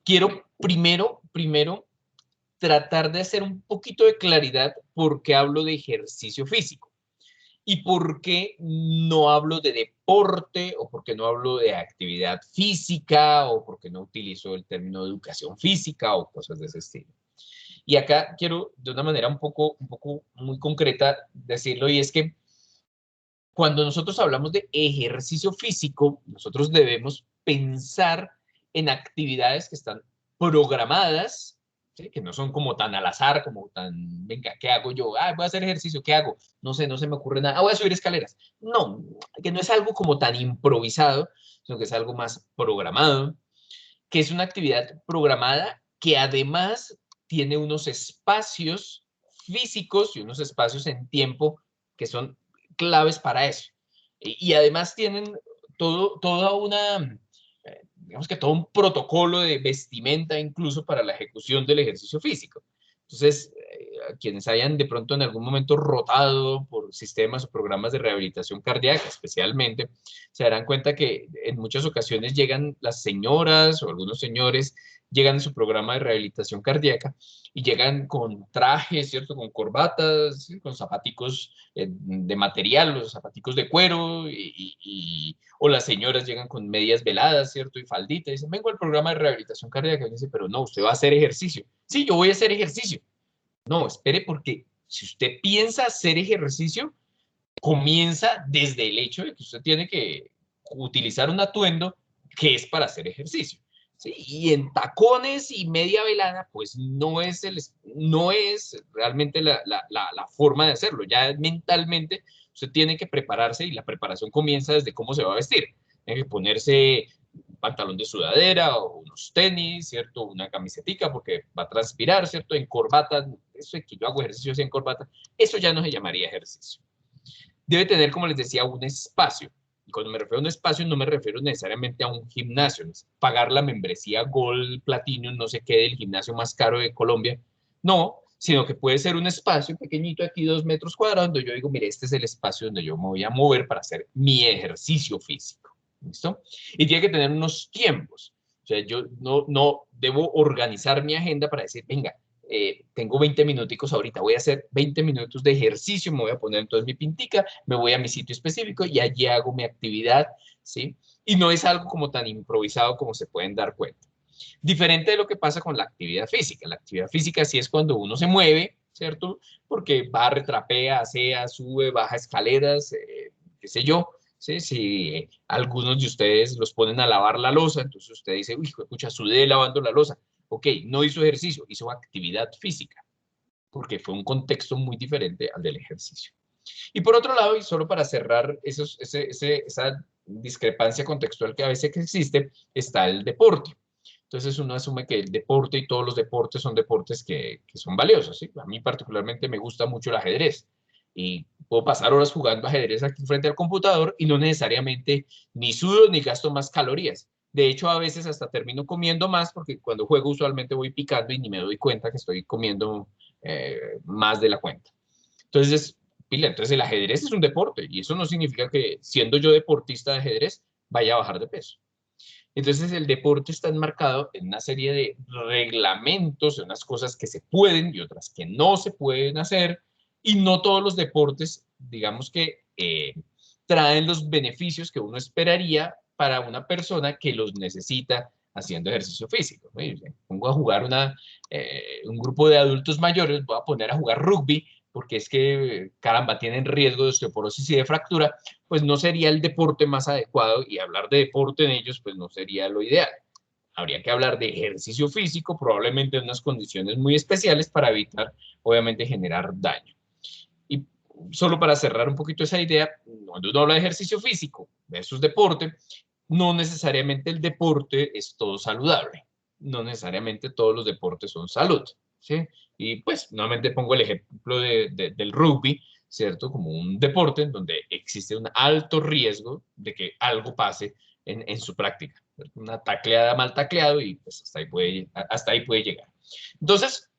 quiero primero tratar de hacer un poquito de claridad por qué hablo de ejercicio físico y por qué no hablo de deporte o por qué no hablo de actividad física o por qué no utilizo el término educación física o cosas de ese estilo. Y acá quiero de una manera un poco muy concreta decirlo, y es que cuando nosotros hablamos de ejercicio físico, nosotros debemos pensar en actividades que están programadas, ¿sí? Que no son como tan al azar, como tan, venga, ¿qué hago yo? Voy a hacer ejercicio, ¿qué hago? No sé, no se me ocurre nada. Voy a subir escaleras. No, que no es algo como tan improvisado, sino que es algo más programado, que es una actividad programada que además tiene unos espacios físicos y unos espacios en tiempo que son claves para eso. Y además tienen toda una, digamos que todo un protocolo de vestimenta incluso para la ejecución del ejercicio físico. Entonces, quienes hayan de pronto en algún momento rotado por sistemas o programas de rehabilitación cardíaca especialmente, se darán cuenta que en muchas ocasiones llegan las señoras o algunos señores, llegan en su programa de rehabilitación cardíaca y llegan con trajes, ¿cierto? Con corbatas, ¿sí? Con zapaticos de material, los zapaticos de cuero, o las señoras llegan con medias veladas, ¿cierto? Y faldita, y dicen, vengo al programa de rehabilitación cardíaca, y dice, pero no, usted va a hacer ejercicio. Sí, yo voy a hacer ejercicio. No, espere porque Si usted piensa hacer ejercicio, comienza desde el hecho de que usted tiene que utilizar un atuendo que es para hacer ejercicio. ¿Sí? Y en tacones y media velada, pues no es realmente la forma de hacerlo. Ya mentalmente usted tiene que prepararse y la preparación comienza desde cómo se va a vestir. Tiene que ponerse un pantalón de sudadera o unos tenis, ¿cierto? Una camisetica porque va a transpirar, ¿cierto? En corbata, eso de que yo hago ejercicio así en corbata, eso ya no se llamaría ejercicio. Debe tener, como les decía, un espacio. Y cuando me refiero a un espacio, no me refiero necesariamente a un gimnasio. ¿No? Pagar la membresía Gold Platinum, no sé qué, del gimnasio más caro de Colombia. No, sino que puede ser un espacio pequeñito aquí, 2 metros cuadrados, donde yo digo, mire, este es el espacio donde yo me voy a mover para hacer mi ejercicio físico. ¿Listo? Y tiene que tener unos tiempos. O sea, yo no debo organizar mi agenda para decir, venga, tengo 20 minuticos ahorita, voy a hacer 20 minutos de ejercicio, me voy a poner entonces mi pintica, me voy a mi sitio específico y allí hago mi actividad, ¿sí? Y no es algo como tan improvisado como se pueden dar cuenta. Diferente de lo que pasa con la actividad física. La actividad física sí es cuando uno se mueve, ¿cierto? Porque barre, trapea, asea, sube, baja escaleras, qué sé yo. ¿Sí? Si algunos de ustedes los ponen a lavar la loza, entonces usted dice, uy, escucha, sudé lavando la loza. Ok, no hizo ejercicio, hizo actividad física, porque fue un contexto muy diferente al del ejercicio. Y por otro lado, y solo para cerrar esa discrepancia contextual que a veces existe, está el deporte. Entonces uno asume que el deporte y todos los deportes son deportes que son valiosos. ¿Sí? A mí particularmente me gusta mucho el ajedrez y puedo pasar horas jugando ajedrez aquí frente al computador y no necesariamente ni sudo ni gasto más calorías. De hecho, a veces hasta termino comiendo más porque cuando juego usualmente voy picando y ni me doy cuenta que estoy comiendo más de la cuenta. Entonces, entonces el ajedrez es un deporte y eso no significa que siendo yo deportista de ajedrez vaya a bajar de peso. Entonces el deporte está enmarcado en una serie de reglamentos, en unas cosas que se pueden y otras que no se pueden hacer, y no todos los deportes, digamos que traen los beneficios que uno esperaría para una persona que los necesita haciendo ejercicio físico. ¿No? Pongo a jugar un grupo de adultos mayores, voy a poner a jugar rugby, porque es que, caramba, tienen riesgo de osteoporosis y de fractura, pues no sería el deporte más adecuado y hablar de deporte en ellos, pues no sería lo ideal. Habría que hablar de ejercicio físico, probablemente en unas condiciones muy especiales para evitar, obviamente, generar daño. Y solo para cerrar un poquito esa idea, cuando uno habla de ejercicio físico versus deporte, no necesariamente el deporte es todo saludable. No necesariamente todos los deportes son salud. ¿Sí? Y pues nuevamente pongo el ejemplo del rugby, ¿cierto? Como un deporte en donde existe un alto riesgo de que algo pase en su práctica. Una tacleada mal tacleado y pues hasta ahí puede llegar. Entonces,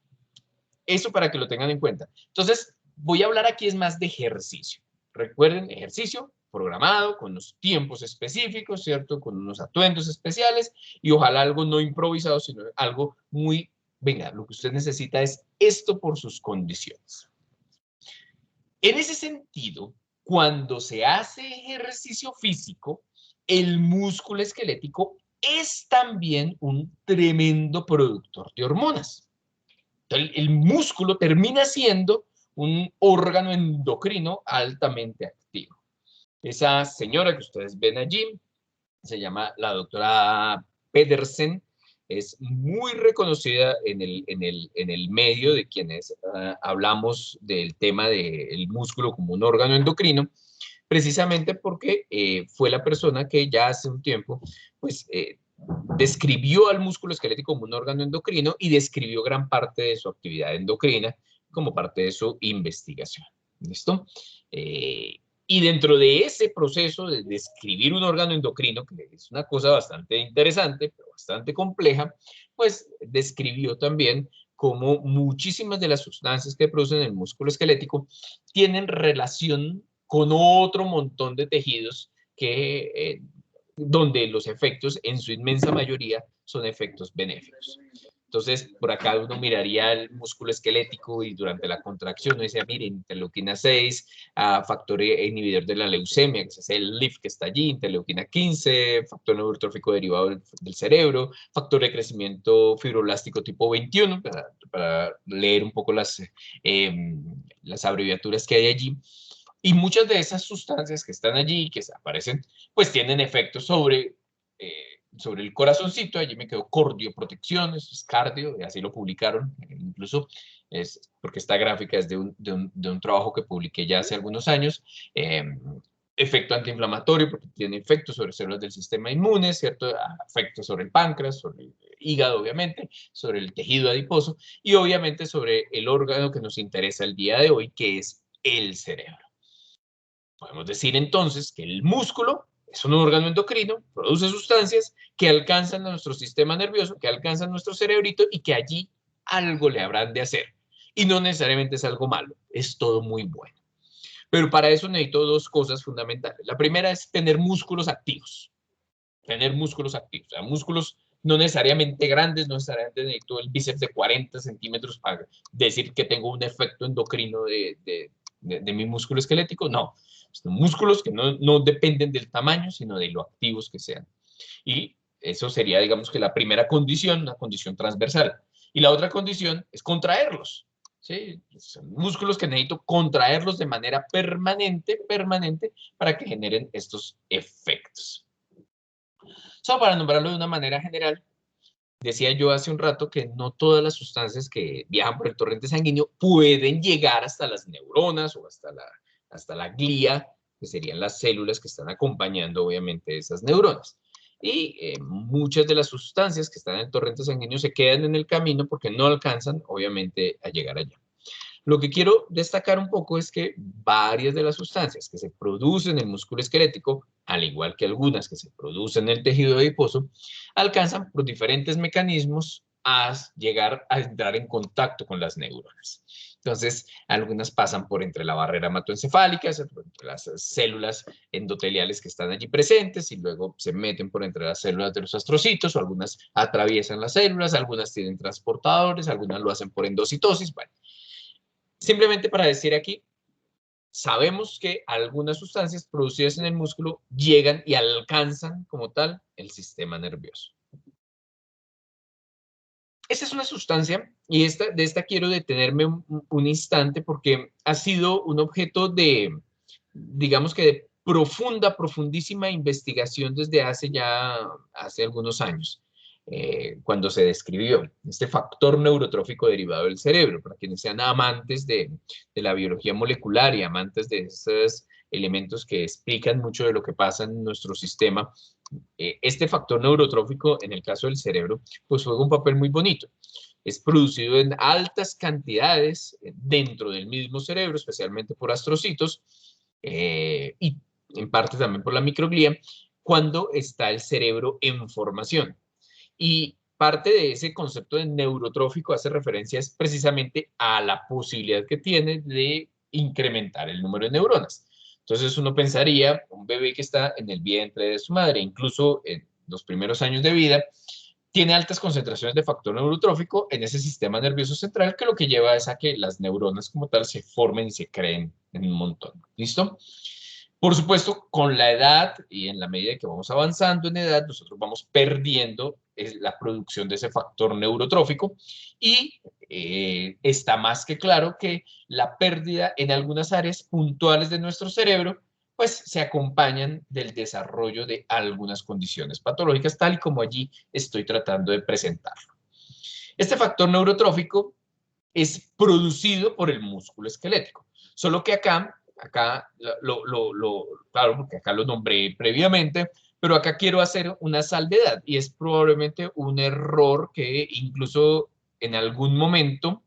eso para que lo tengan en cuenta. Entonces, voy a hablar aquí es más de ejercicio. Recuerden, ejercicio programado, con los tiempos específicos, ¿cierto? Con unos atuendos especiales y ojalá algo no improvisado, sino algo muy, venga, lo que usted necesita es esto por sus condiciones. En ese sentido, cuando se hace ejercicio físico, el músculo esquelético es también un tremendo productor de hormonas. Entonces, el músculo termina siendo un órgano endocrino altamente activo. Esa señora que ustedes ven allí se llama la doctora Pedersen, es muy reconocida en el medio de quienes hablamos del tema del músculo como un órgano endocrino, precisamente porque fue la persona que ya hace un tiempo, pues, describió al músculo esquelético como un órgano endocrino y describió gran parte de su actividad endocrina como parte de su investigación. ¿Listo? Y dentro de ese proceso de describir un órgano endocrino, que es una cosa bastante interesante, pero bastante compleja, pues describió también cómo muchísimas de las sustancias que producen el músculo esquelético tienen relación con otro montón de tejidos donde los efectos, en su inmensa mayoría, son efectos benéficos. Entonces, por acá uno miraría el músculo esquelético y durante la contracción uno decía, mire, interleuquina 6, factor inhibidor de la leucemia, que es el LIF que está allí, interleuquina 15, factor neurotrófico derivado del cerebro, factor de crecimiento fibroblástico tipo 21, para leer un poco las abreviaturas que hay allí. Y muchas de esas sustancias que están allí, que aparecen, pues tienen efectos sobre el corazoncito. Allí me quedó cardioprotección, eso es cardio, y así lo publicaron, incluso es porque esta gráfica es de un trabajo que publiqué ya hace algunos años. Efecto antiinflamatorio, porque tiene efectos sobre células del sistema inmune, ¿cierto? Efectos sobre el páncreas, sobre el hígado, obviamente, sobre el tejido adiposo y obviamente sobre el órgano que nos interesa el día de hoy, que es el cerebro. Podemos decir entonces que el músculo es un órgano endocrino, produce sustancias que alcanzan a nuestro sistema nervioso, que alcanzan nuestro cerebrito y que allí algo le habrán de hacer. Y no necesariamente es algo malo, es todo muy bueno. Pero para eso necesito dos cosas fundamentales. La primera es tener músculos activos. Tener músculos activos. O sea, músculos no necesariamente grandes, no necesariamente necesito el bíceps de 40 centímetros para decir que tengo un efecto endocrino de mi músculo esquelético. No, son músculos que no dependen del tamaño, sino de lo activos que sean. Y eso sería, digamos, que la primera condición, una condición transversal. Y la otra condición es contraerlos. ¿Sí? Son músculos que necesito contraerlos de manera permanente para que generen estos efectos. Solo para nombrarlo de una manera general, decía yo hace un rato que no todas las sustancias que viajan por el torrente sanguíneo pueden llegar hasta las neuronas o hasta la glía, que serían las células que están acompañando obviamente esas neuronas. Y muchas de las sustancias que están en el torrente sanguíneo se quedan en el camino porque no alcanzan obviamente a llegar allá. Lo que quiero destacar un poco es que varias de las sustancias que se producen en el músculo esquelético, al igual que algunas que se producen en el tejido adiposo, alcanzan por diferentes mecanismos a llegar a entrar en contacto con las neuronas. Entonces, algunas pasan por entre la barrera hematoencefálica, por entre las células endoteliales que están allí presentes y luego se meten por entre las células de los astrocitos, o algunas atraviesan las células, algunas tienen transportadores, algunas lo hacen por endocitosis. Bueno, simplemente para decir aquí, sabemos que algunas sustancias producidas en el músculo llegan y alcanzan como tal el sistema nervioso. Esta es una sustancia y de esta quiero detenerme un instante porque ha sido un objeto de, digamos que de profundísima investigación desde hace algunos años. Cuando se describió este factor neurotrófico derivado del cerebro, para quienes sean amantes de la biología molecular y amantes de esos elementos que explican mucho de lo que pasa en nuestro sistema, este factor neurotrófico, en el caso del cerebro, pues juega un papel muy bonito. Es producido en altas cantidades dentro del mismo cerebro, especialmente por astrocitos, y en parte también por la microglía, cuando está el cerebro en formación. Y parte de ese concepto de neurotrófico hace referencia precisamente a la posibilidad que tiene de incrementar el número de neuronas. Entonces uno pensaría, un bebé que está en el vientre de su madre, incluso en los primeros años de vida, tiene altas concentraciones de factor neurotrófico en ese sistema nervioso central, que lo que lleva es a que las neuronas como tal se formen y se creen en un montón. ¿Listo? Por supuesto, con la edad y en la medida que vamos avanzando en edad, nosotros vamos perdiendo la producción de ese factor neurotrófico y está más que claro que la pérdida en algunas áreas puntuales de nuestro cerebro pues se acompañan del desarrollo de algunas condiciones patológicas, tal y como allí estoy tratando de presentarlo. Este factor neurotrófico es producido por el músculo esquelético, solo que acá claro, porque acá lo nombré previamente, pero acá quiero hacer una salvedad y es probablemente un error que incluso en algún momento,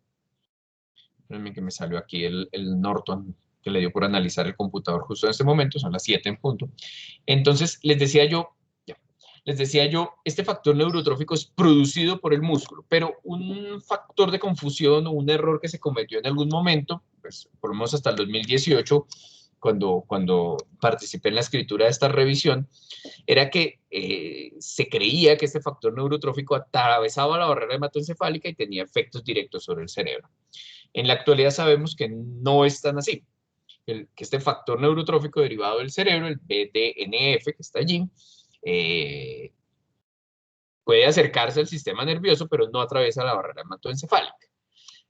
espérenme que me salió aquí el Norton que le dio por analizar el computador justo en este momento, son las 7 en punto. Entonces, les decía yo, este factor neurotrófico es producido por el músculo, pero un factor de confusión o un error que se cometió en algún momento, pues por lo menos hasta el 2018, cuando participé en la escritura de esta revisión, era que se creía que este factor neurotrófico atravesaba la barrera hematoencefálica y tenía efectos directos sobre el cerebro. En la actualidad sabemos que no es tan así, que este factor neurotrófico derivado del cerebro, el BDNF que está allí, puede acercarse al sistema nervioso, pero no atraviesa la barrera hematoencefálica.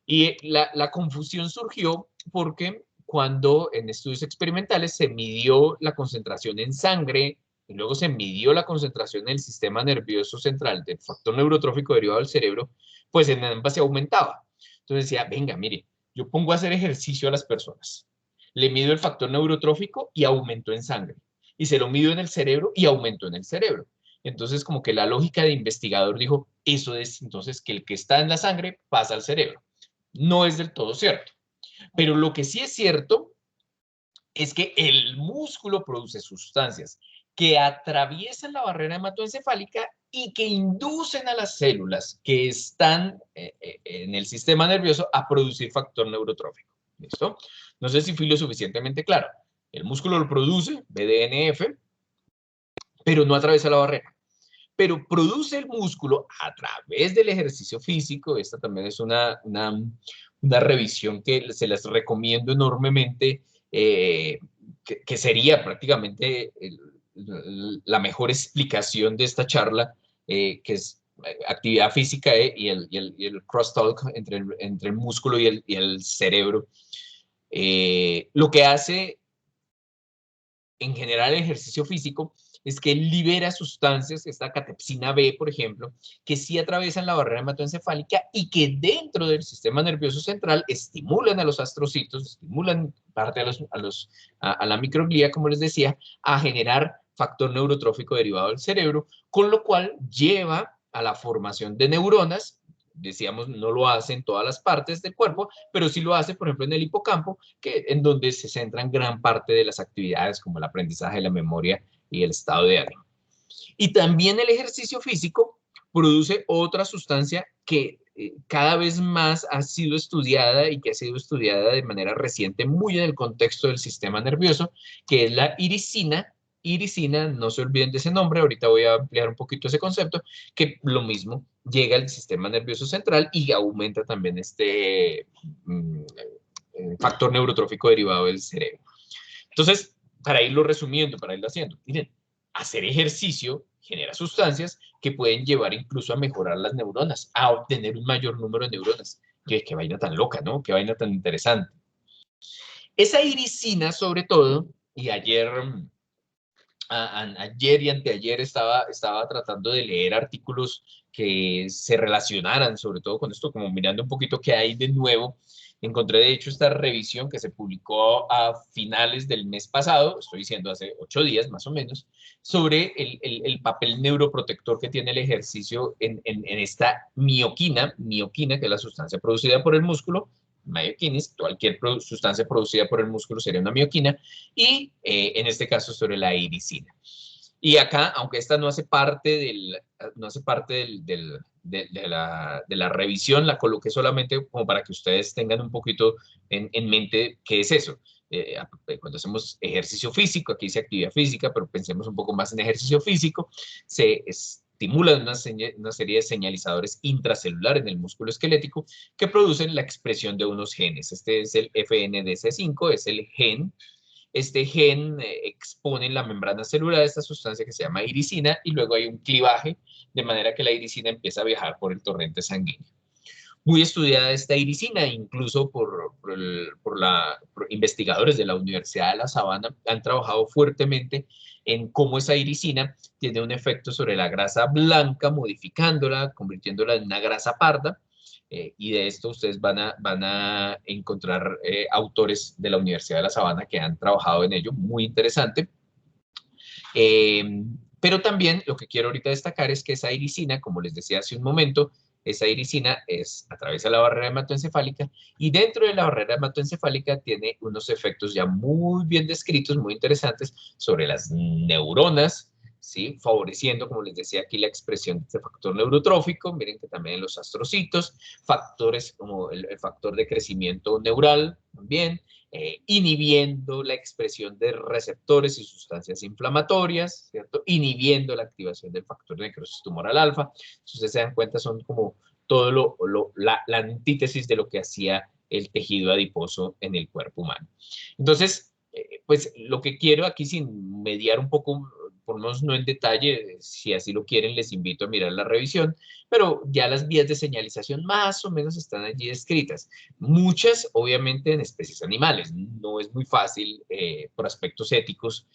Y la confusión surgió porque cuando en estudios experimentales se midió la concentración en sangre y luego se midió la concentración en el sistema nervioso central del factor neurotrófico derivado del cerebro, pues en ambas se aumentaba. Entonces decía, venga, mire, yo pongo a hacer ejercicio a las personas, le mido el factor neurotrófico y aumentó en sangre, y se lo mido en el cerebro y aumentó en el cerebro. Entonces como que la lógica de investigador dijo, eso es entonces que el que está en la sangre pasa al cerebro. No es del todo cierto. Pero lo que sí es cierto es que el músculo produce sustancias que atraviesan la barrera hematoencefálica y que inducen a las células que están en el sistema nervioso a producir factor neurotrófico. ¿Listo? No sé si fui lo suficientemente claro. El músculo lo produce, BDNF, pero no atraviesa la barrera. Pero produce el músculo a través del ejercicio físico. Esta también es una revisión que se las recomiendo enormemente, que sería prácticamente la mejor explicación de esta charla, que es actividad física y el crosstalk entre el músculo y el cerebro. Lo que hace en general el ejercicio físico es que libera sustancias, esta catepsina B, por ejemplo, que sí atraviesan la barrera hematoencefálica y que dentro del sistema nervioso central estimulan a los astrocitos, estimulan parte a la microglía, como les decía, a generar factor neurotrófico derivado del cerebro, con lo cual lleva a la formación de neuronas. Decíamos, no lo hace en todas las partes del cuerpo, pero sí lo hace, por ejemplo, en el hipocampo, en donde se centran gran parte de las actividades como el aprendizaje, la memoria y el estado de ánimo. Y también el ejercicio físico produce otra sustancia que cada vez más ha sido estudiada y que ha sido estudiada de manera reciente, muy en el contexto del sistema nervioso, que es la iricina. Iricina, no se olviden de ese nombre, ahorita voy a ampliar un poquito ese concepto, que lo mismo llega al sistema nervioso central y aumenta también este factor neurotrófico derivado del cerebro. Entonces, para irlo resumiendo, para irlo haciendo, miren, hacer ejercicio genera sustancias que pueden llevar incluso a mejorar las neuronas, a obtener un mayor número de neuronas. Qué vaina tan loca, ¿no? Qué vaina tan interesante. Esa iricina, sobre todo, y ayer y anteayer estaba tratando de leer artículos que se relacionaran sobre todo con esto, como mirando un poquito qué hay de nuevo. Encontré de hecho esta revisión que se publicó a finales del mes pasado, estoy diciendo hace 8 días más o menos, sobre el papel neuroprotector que tiene el ejercicio en esta mioquina, que es la sustancia producida por el músculo, mioquinis, cualquier sustancia producida por el músculo sería una mioquina, y en este caso sobre la iricina. Y acá, aunque esta no hace parte de la revisión, la coloqué solamente como para que ustedes tengan un poquito en mente qué es eso. Cuando hacemos ejercicio físico, aquí dice actividad física, pero pensemos un poco más en ejercicio físico, se estimulan una serie de señalizadores intracelulares en el músculo esquelético que producen la expresión de unos genes. Este es el FNDC5, es el gen. Este gen expone en la membrana celular esta sustancia que se llama iricina y luego hay un clivaje, de manera que la iricina empieza a viajar por el torrente sanguíneo. Muy estudiada esta iricina, incluso por investigadores de la Universidad de La Sabana, han trabajado fuertemente en cómo esa iricina tiene un efecto sobre la grasa blanca, modificándola, convirtiéndola en una grasa parda. Y de esto ustedes van a encontrar autores de la Universidad de La Sabana que han trabajado en ello, muy interesante. Pero también lo que quiero ahorita destacar es que esa iricina, como les decía hace un momento, esa iricina atraviesa la barrera hematoencefálica y dentro de la barrera hematoencefálica tiene unos efectos ya muy bien descritos, muy interesantes sobre las neuronas ¿sí? Favoreciendo, como les decía aquí, la expresión de este factor neurotrófico. Miren que también en los astrocitos, factores como el factor de crecimiento neural también, inhibiendo la expresión de receptores y sustancias inflamatorias, ¿cierto? Inhibiendo la activación del factor de necrosis tumoral alfa. Si ustedes se dan cuenta, son como todo la antítesis de lo que hacía el tejido adiposo en el cuerpo humano. Entonces, pues lo que quiero aquí, sin mediar un poco, por lo menos no en detalle, si así lo quieren, les invito a mirar la revisión, pero ya las vías de señalización más o menos están allí descritas. Muchas, obviamente, en especies animales. No es muy fácil, por aspectos éticos,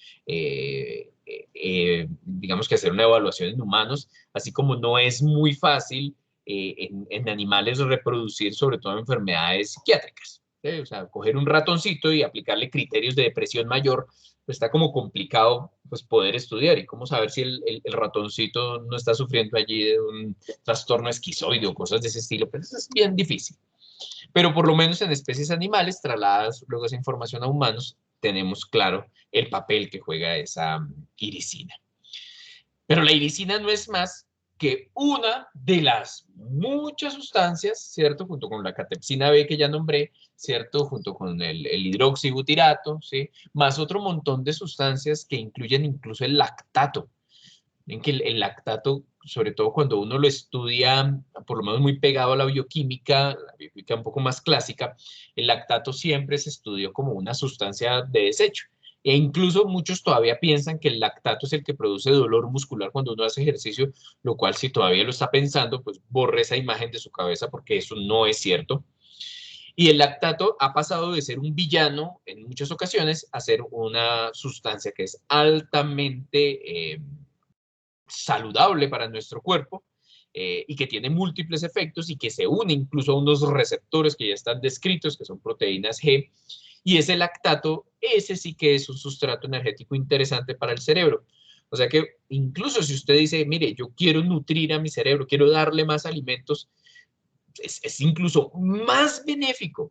digamos que hacer una evaluación en humanos, así como no es muy fácil en animales reproducir, sobre todo enfermedades psiquiátricas. ¿Sí? O sea, coger un ratoncito y aplicarle criterios de depresión mayor, pues está como complicado pues, poder estudiar y cómo saber si el ratoncito no está sufriendo allí de un trastorno esquizoide o cosas de ese estilo, pues es bien difícil. Pero por lo menos en especies animales, trasladadas luego esa información a humanos, tenemos claro el papel que juega esa iricina. Pero la iricina no es más que una de las muchas sustancias, ¿cierto? Junto con la catepsina B que ya nombré, ¿cierto? Junto con el hidroxibutirato, ¿sí? Más otro montón de sustancias que incluyen incluso el lactato. Ven que el lactato, sobre todo cuando uno lo estudia, por lo menos muy pegado a la bioquímica un poco más clásica, el lactato siempre se estudió como una sustancia de desecho. E incluso muchos todavía piensan que el lactato es el que produce dolor muscular cuando uno hace ejercicio, lo cual si todavía lo está pensando, pues borre esa imagen de su cabeza porque eso no es cierto. Y el lactato ha pasado de ser un villano en muchas ocasiones a ser una sustancia que es altamente saludable para nuestro cuerpo y que tiene múltiples efectos y que se une incluso a unos receptores que ya están descritos, que son proteínas G, y ese lactato, ese sí que es un sustrato energético interesante para el cerebro. O sea que incluso si usted dice, mire, yo quiero nutrir a mi cerebro, quiero darle más alimentos, es incluso más benéfico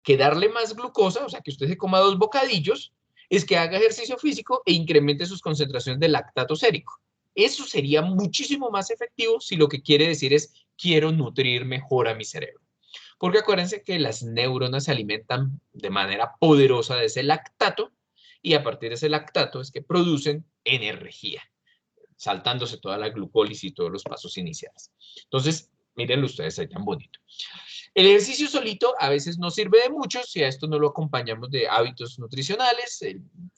que darle más glucosa, o sea, que usted se coma 2 bocadillos, es que haga ejercicio físico e incremente sus concentraciones de lactato sérico. Eso sería muchísimo más efectivo si lo que quiere decir es quiero nutrir mejor a mi cerebro. Porque acuérdense que las neuronas se alimentan de manera poderosa de ese lactato y a partir de ese lactato es que producen energía, saltándose toda la glucólisis y todos los pasos iniciales. Entonces, mírenlo ustedes ahí tan bonito. El ejercicio solito a veces no sirve de mucho si a esto no lo acompañamos de hábitos nutricionales.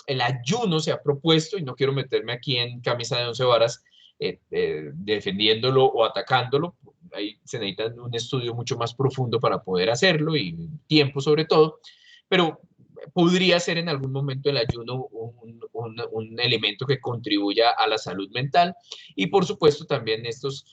El ayuno se ha propuesto, y no quiero meterme aquí en camisa de 11 varas defendiéndolo o atacándolo. Ahí se necesita un estudio mucho más profundo para poder hacerlo y tiempo sobre todo, pero podría ser en algún momento el ayuno un elemento que contribuya a la salud mental y por supuesto también estos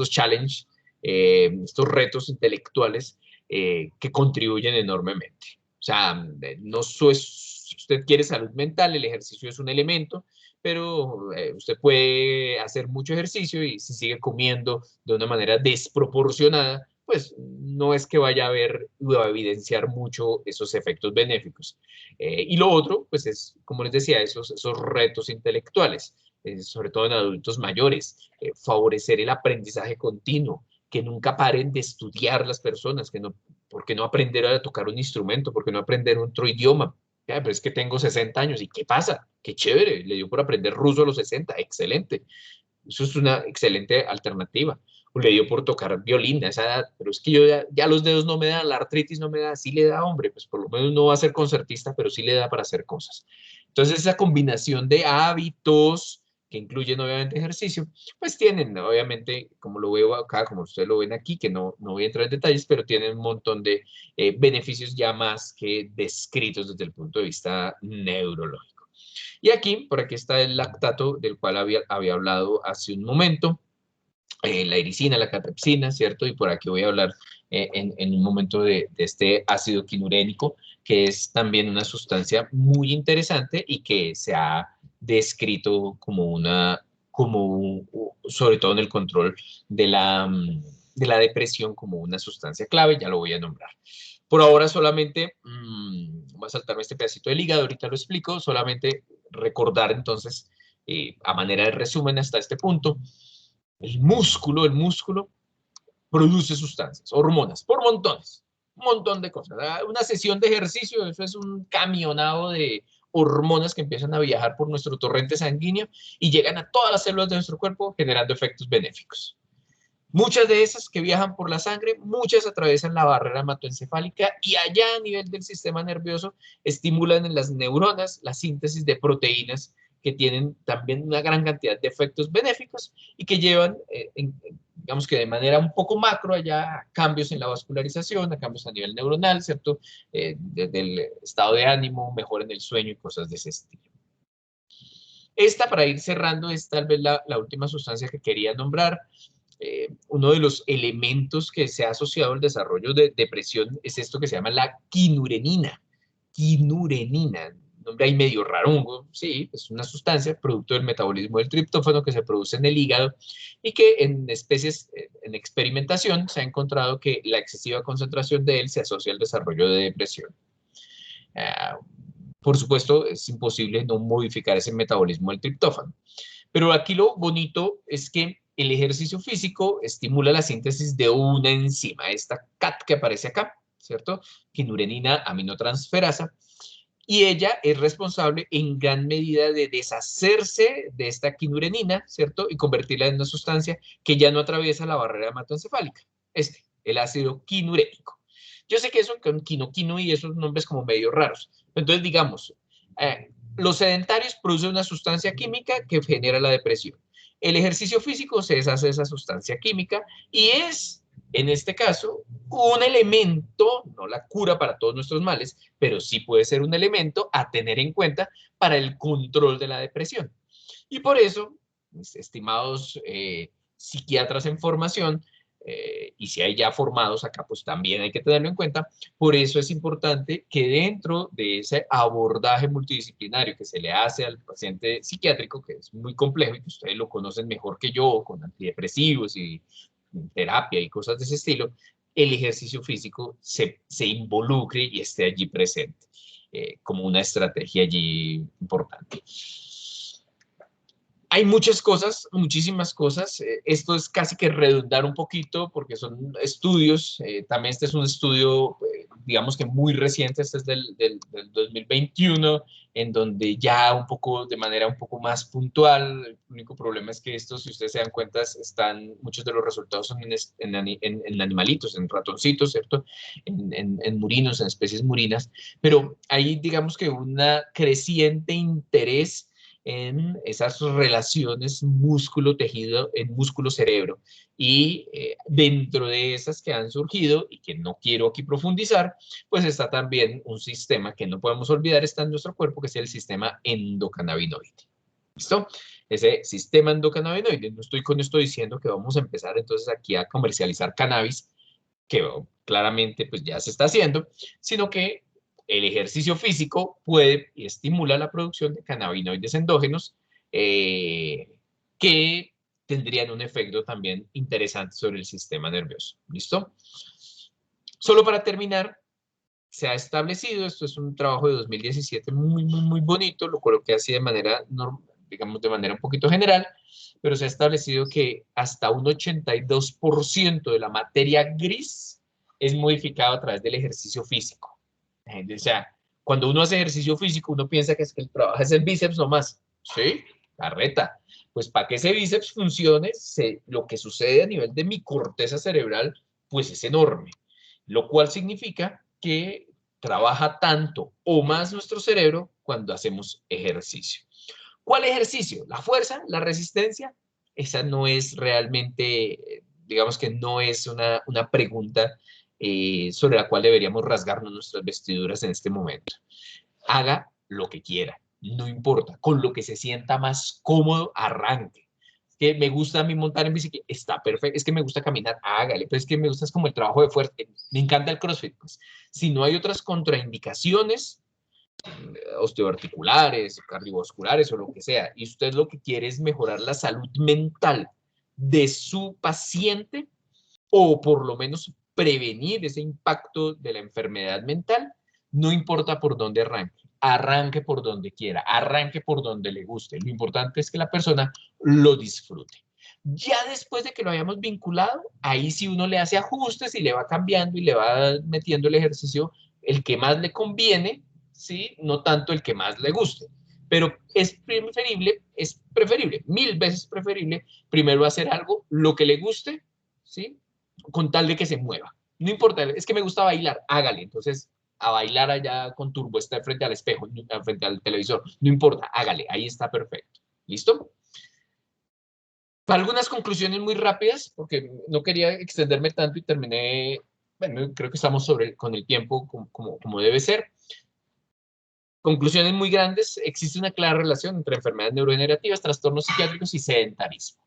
challenges, estos retos intelectuales que contribuyen enormemente. O sea, no si usted quiere salud mental, el ejercicio es un elemento, pero usted puede hacer mucho ejercicio y si sigue comiendo de una manera desproporcionada, pues no es que vaya a ver o a evidenciar mucho esos efectos benéficos. Y lo otro, pues es, como les decía, esos retos intelectuales, sobre todo en adultos mayores, favorecer el aprendizaje continuo, que nunca paren de estudiar las personas, que no, ¿por qué no aprender a tocar un instrumento? ¿Por qué no aprender otro idioma? Ya, pero es que tengo 60 años, ¿y qué pasa? Qué chévere, le dio por aprender ruso a los 60, excelente. Eso es una excelente alternativa. O le dio por tocar violín a esa edad, pero es que yo ya los dedos no me dan, la artritis no me da, sí le da, hombre, pues por lo menos no va a ser concertista, pero sí le da para hacer cosas. Entonces esa combinación de hábitos que incluyen obviamente ejercicio, pues tienen obviamente, como lo veo acá, como ustedes lo ven aquí, que no voy a entrar en detalles, pero tienen un montón de beneficios ya más que descritos desde el punto de vista neurológico. Y aquí, por aquí está el lactato del cual había hablado hace un momento, la iricina, la catepsina, ¿cierto? Y por aquí voy a hablar en un momento de este ácido quinurénico, que es también una sustancia muy interesante y que se ha descrito sobre todo en el control de la depresión, como una sustancia clave, ya lo voy a nombrar. Por ahora solamente, voy a saltarme este pedacito del hígado, ahorita lo explico, solamente recordar entonces, a manera de resumen hasta este punto, el músculo produce sustancias, hormonas, por montones, un montón de cosas. Una sesión de ejercicio, eso es un camionado de hormonas que empiezan a viajar por nuestro torrente sanguíneo y llegan a todas las células de nuestro cuerpo generando efectos benéficos. Muchas de esas que viajan por la sangre, muchas atraviesan la barrera hematoencefálica y allá a nivel del sistema nervioso estimulan en las neuronas la síntesis de proteínas que tienen también una gran cantidad de efectos benéficos y que llevan, digamos que de manera un poco macro, allá a cambios en la vascularización, a cambios a nivel neuronal, ¿cierto? Desde el estado de ánimo, mejora en el sueño y cosas de ese estilo. Esta, para ir cerrando, es tal vez la última sustancia que quería nombrar. Uno de los elementos que se ha asociado al desarrollo de depresión es esto que se llama la quinurenina. Quinurenina, nombre ahí medio rarungo, sí, es una sustancia producto del metabolismo del triptófano que se produce en el hígado y que en especies en experimentación se ha encontrado que la excesiva concentración de él se asocia al desarrollo de depresión. Por supuesto, es imposible no modificar ese metabolismo del triptófano. Pero aquí lo bonito es que el ejercicio físico estimula la síntesis de una enzima, esta CAT que aparece acá, ¿cierto? Quinurenina aminotransferasa, y ella es responsable en gran medida de deshacerse de esta quinurenina, ¿cierto? Y convertirla en una sustancia que ya no atraviesa la barrera hematoencefálica, el ácido quinurénico. Yo sé que eso con quino y esos nombres como medio raros. Entonces, digamos, los sedentarios producen una sustancia química que genera la depresión. El ejercicio físico se deshace de esa sustancia química y es, en este caso, un elemento, no la cura para todos nuestros males, pero sí puede ser un elemento a tener en cuenta para el control de la depresión. Y por eso, mis estimados psiquiatras en formación, y si hay ya formados acá, pues también hay que tenerlo en cuenta. Por eso es importante que dentro de ese abordaje multidisciplinario que se le hace al paciente psiquiátrico, que es muy complejo y que ustedes lo conocen mejor que yo, con antidepresivos y terapia y cosas de ese estilo, el ejercicio físico se involucre y esté allí presente, como una estrategia allí importante. Hay muchas cosas, muchísimas cosas. Esto es casi que redundar un poquito porque son estudios. También este es un estudio, digamos que muy reciente, este es del 2021, en donde ya un poco, de manera un poco más puntual. El único problema es que estos, si ustedes se dan cuenta, muchos de los resultados son en animalitos, en ratoncitos, ¿cierto? En murinos, en especies murinas. Pero hay, digamos que una creciente interés en esas relaciones músculo-tejido, en músculo-cerebro. Y dentro de esas que han surgido y que no quiero aquí profundizar, pues está también un sistema que no podemos olvidar, está en nuestro cuerpo, que es el sistema endocannabinoide. ¿Listo? Ese sistema endocannabinoide, no estoy con esto diciendo que vamos a empezar entonces aquí a comercializar cannabis, que claramente pues ya se está haciendo, sino que el ejercicio físico puede y estimula la producción de cannabinoides endógenos que tendrían un efecto también interesante sobre el sistema nervioso. ¿Listo? Solo para terminar, se ha establecido, esto es un trabajo de 2017 muy bonito, lo coloqué así de manera, digamos, de manera un poquito general, pero se ha establecido que hasta un 82% de la materia gris es modificado a través del ejercicio físico. O sea, cuando uno hace ejercicio físico, uno piensa que es que el trabajo es el bíceps nomás. Sí, carreta. Pues para que ese bíceps funcione, lo que sucede a nivel de mi corteza cerebral, pues es enorme. Lo cual significa que trabaja tanto o más nuestro cerebro cuando hacemos ejercicio. ¿Cuál ejercicio? ¿La fuerza? ¿La resistencia? Esa no es realmente, digamos que no es una pregunta sobre la cual deberíamos rasgarnos nuestras vestiduras en este momento. Haga lo que quiera, no importa, con lo que se sienta más cómodo, arranque. Es que me gusta a mí montar en bicicleta, está perfecto, es que me gusta caminar, hágale, pues es que me gusta es como el trabajo de fuerza, me encanta el CrossFit, pues. Si no hay otras contraindicaciones, osteoarticulares, cardiovasculares o lo que sea, y usted lo que quiere es mejorar la salud mental de su paciente o por lo menos prevenir ese impacto de la enfermedad mental, no importa por dónde arranque. arranque por donde quiera, arranque por donde le guste. Lo importante es que la persona lo disfrute. Ya después de que lo hayamos vinculado, ahí sí uno le hace ajustes y le va cambiando y le va metiendo el ejercicio el que más le conviene, ¿sí? No tanto el que más le guste. Pero es preferible, 1000 veces preferible, primero hacer algo, lo que le guste, ¿sí? Con tal de que se mueva. No importa, es que me gusta bailar, hágale. Entonces, a bailar allá con turbo, está frente al espejo, frente al televisor, no importa, hágale, ahí está perfecto. ¿Listo? Algunas conclusiones muy rápidas, porque no quería extenderme tanto y terminé, bueno, creo que estamos con el tiempo como debe ser. Conclusiones muy grandes, existe una clara relación entre enfermedades neurodegenerativas, trastornos psiquiátricos y sedentarismo.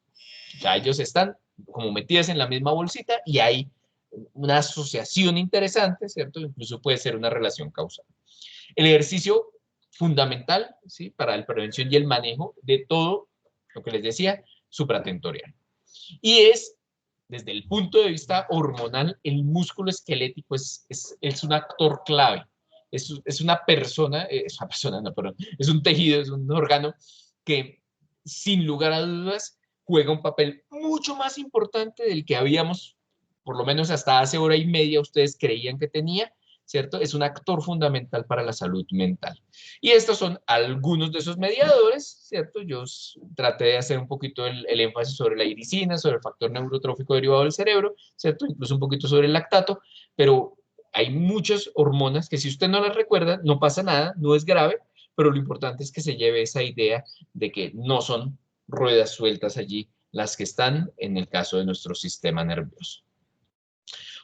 O sea, ellos están como metidas en la misma bolsita y hay una asociación interesante, ¿cierto? Incluso puede ser una relación causal. El ejercicio fundamental, ¿sí? Para la prevención y el manejo de todo lo que les decía, supratentorial. Y es, desde el punto de vista hormonal, el músculo esquelético es un actor clave. Es una persona, no, perdón, es un tejido, es un órgano que sin lugar a dudas juega un papel mucho más importante del que habíamos, por lo menos hasta hace hora y media, ustedes creían que tenía, ¿cierto? Es un actor fundamental para la salud mental. Y estos son algunos de esos mediadores, ¿cierto? Yo traté de hacer un poquito el énfasis sobre la irisina, sobre el factor neurotrófico derivado del cerebro, ¿cierto? Incluso un poquito sobre el lactato, pero hay muchas hormonas que si usted no las recuerda, no pasa nada, no es grave, pero lo importante es que se lleve esa idea de que no son ruedas sueltas allí las que están en el caso de nuestro sistema nervioso.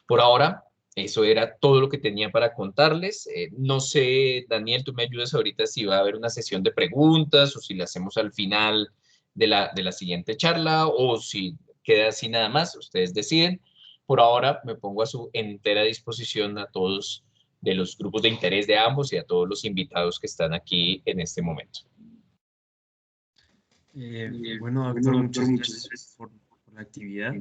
Por ahora, eso era todo lo que tenía para contarles. No sé, Daniel, tú me ayudas ahorita si va a haber una sesión de preguntas o si la hacemos al final de la siguiente charla o si queda así nada más, ustedes deciden. Por ahora me pongo a su entera disposición a todos de los grupos de interés de ambos y a todos los invitados que están aquí en este momento. Bueno, doctor, muchas gracias por la actividad,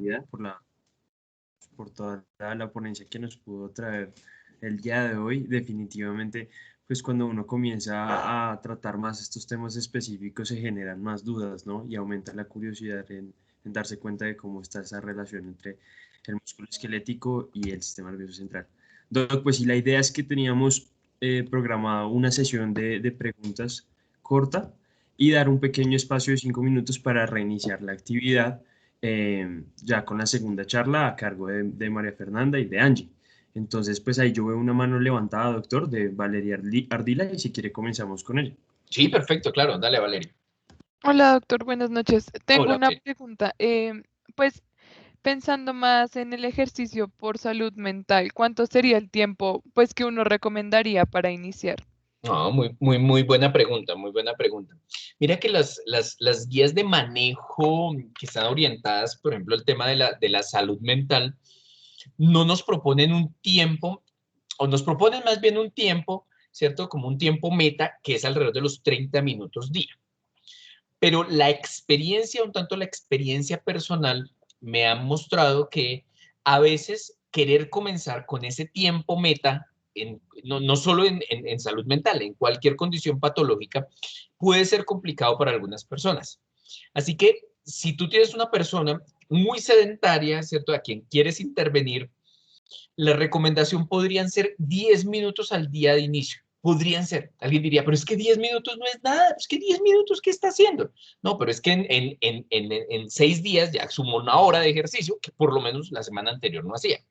por toda la ponencia que nos pudo traer el día de hoy. Definitivamente, pues cuando uno comienza a tratar más estos temas específicos se generan más dudas, ¿no? Y aumenta la curiosidad en darse cuenta de cómo está esa relación entre el músculo esquelético y el sistema nervioso central. Doc, pues sí, la idea es que teníamos programado una sesión de preguntas corta y dar un pequeño espacio de 5 minutos para reiniciar la actividad ya con la segunda charla a cargo de María Fernanda y de Angie. Entonces, pues ahí yo veo una mano levantada, doctor, de Valeria Ardila, y si quiere comenzamos con ella. Sí, perfecto, claro. Dale, Valeria. Hola, doctor, buenas noches. Tengo Hola, una Valeria. pregunta. Pues pensando más en el ejercicio por salud mental, ¿cuánto sería el tiempo pues que uno recomendaría para iniciar? No, muy buena pregunta, muy buena pregunta. Mira que las guías de manejo que están orientadas, por ejemplo, el tema de la salud mental, no nos proponen un tiempo, o nos proponen más bien un tiempo, ¿cierto? Como un tiempo meta, que es alrededor de los 30 minutos día. Pero la experiencia, un tanto la experiencia personal, me ha mostrado que a veces querer comenzar con ese tiempo meta, no solo en salud mental, en cualquier condición patológica, puede ser complicado para algunas personas. Así que si tú tienes una persona muy sedentaria, ¿cierto? A quien quieres intervenir, la recomendación podrían ser 10 minutos al día de inicio. Podrían ser. Alguien diría, pero es que 10 minutos no es nada. Es que 10 minutos, ¿qué está haciendo? No, pero es que en 6 días ya sumó una hora de ejercicio que por lo menos la semana anterior no hacía.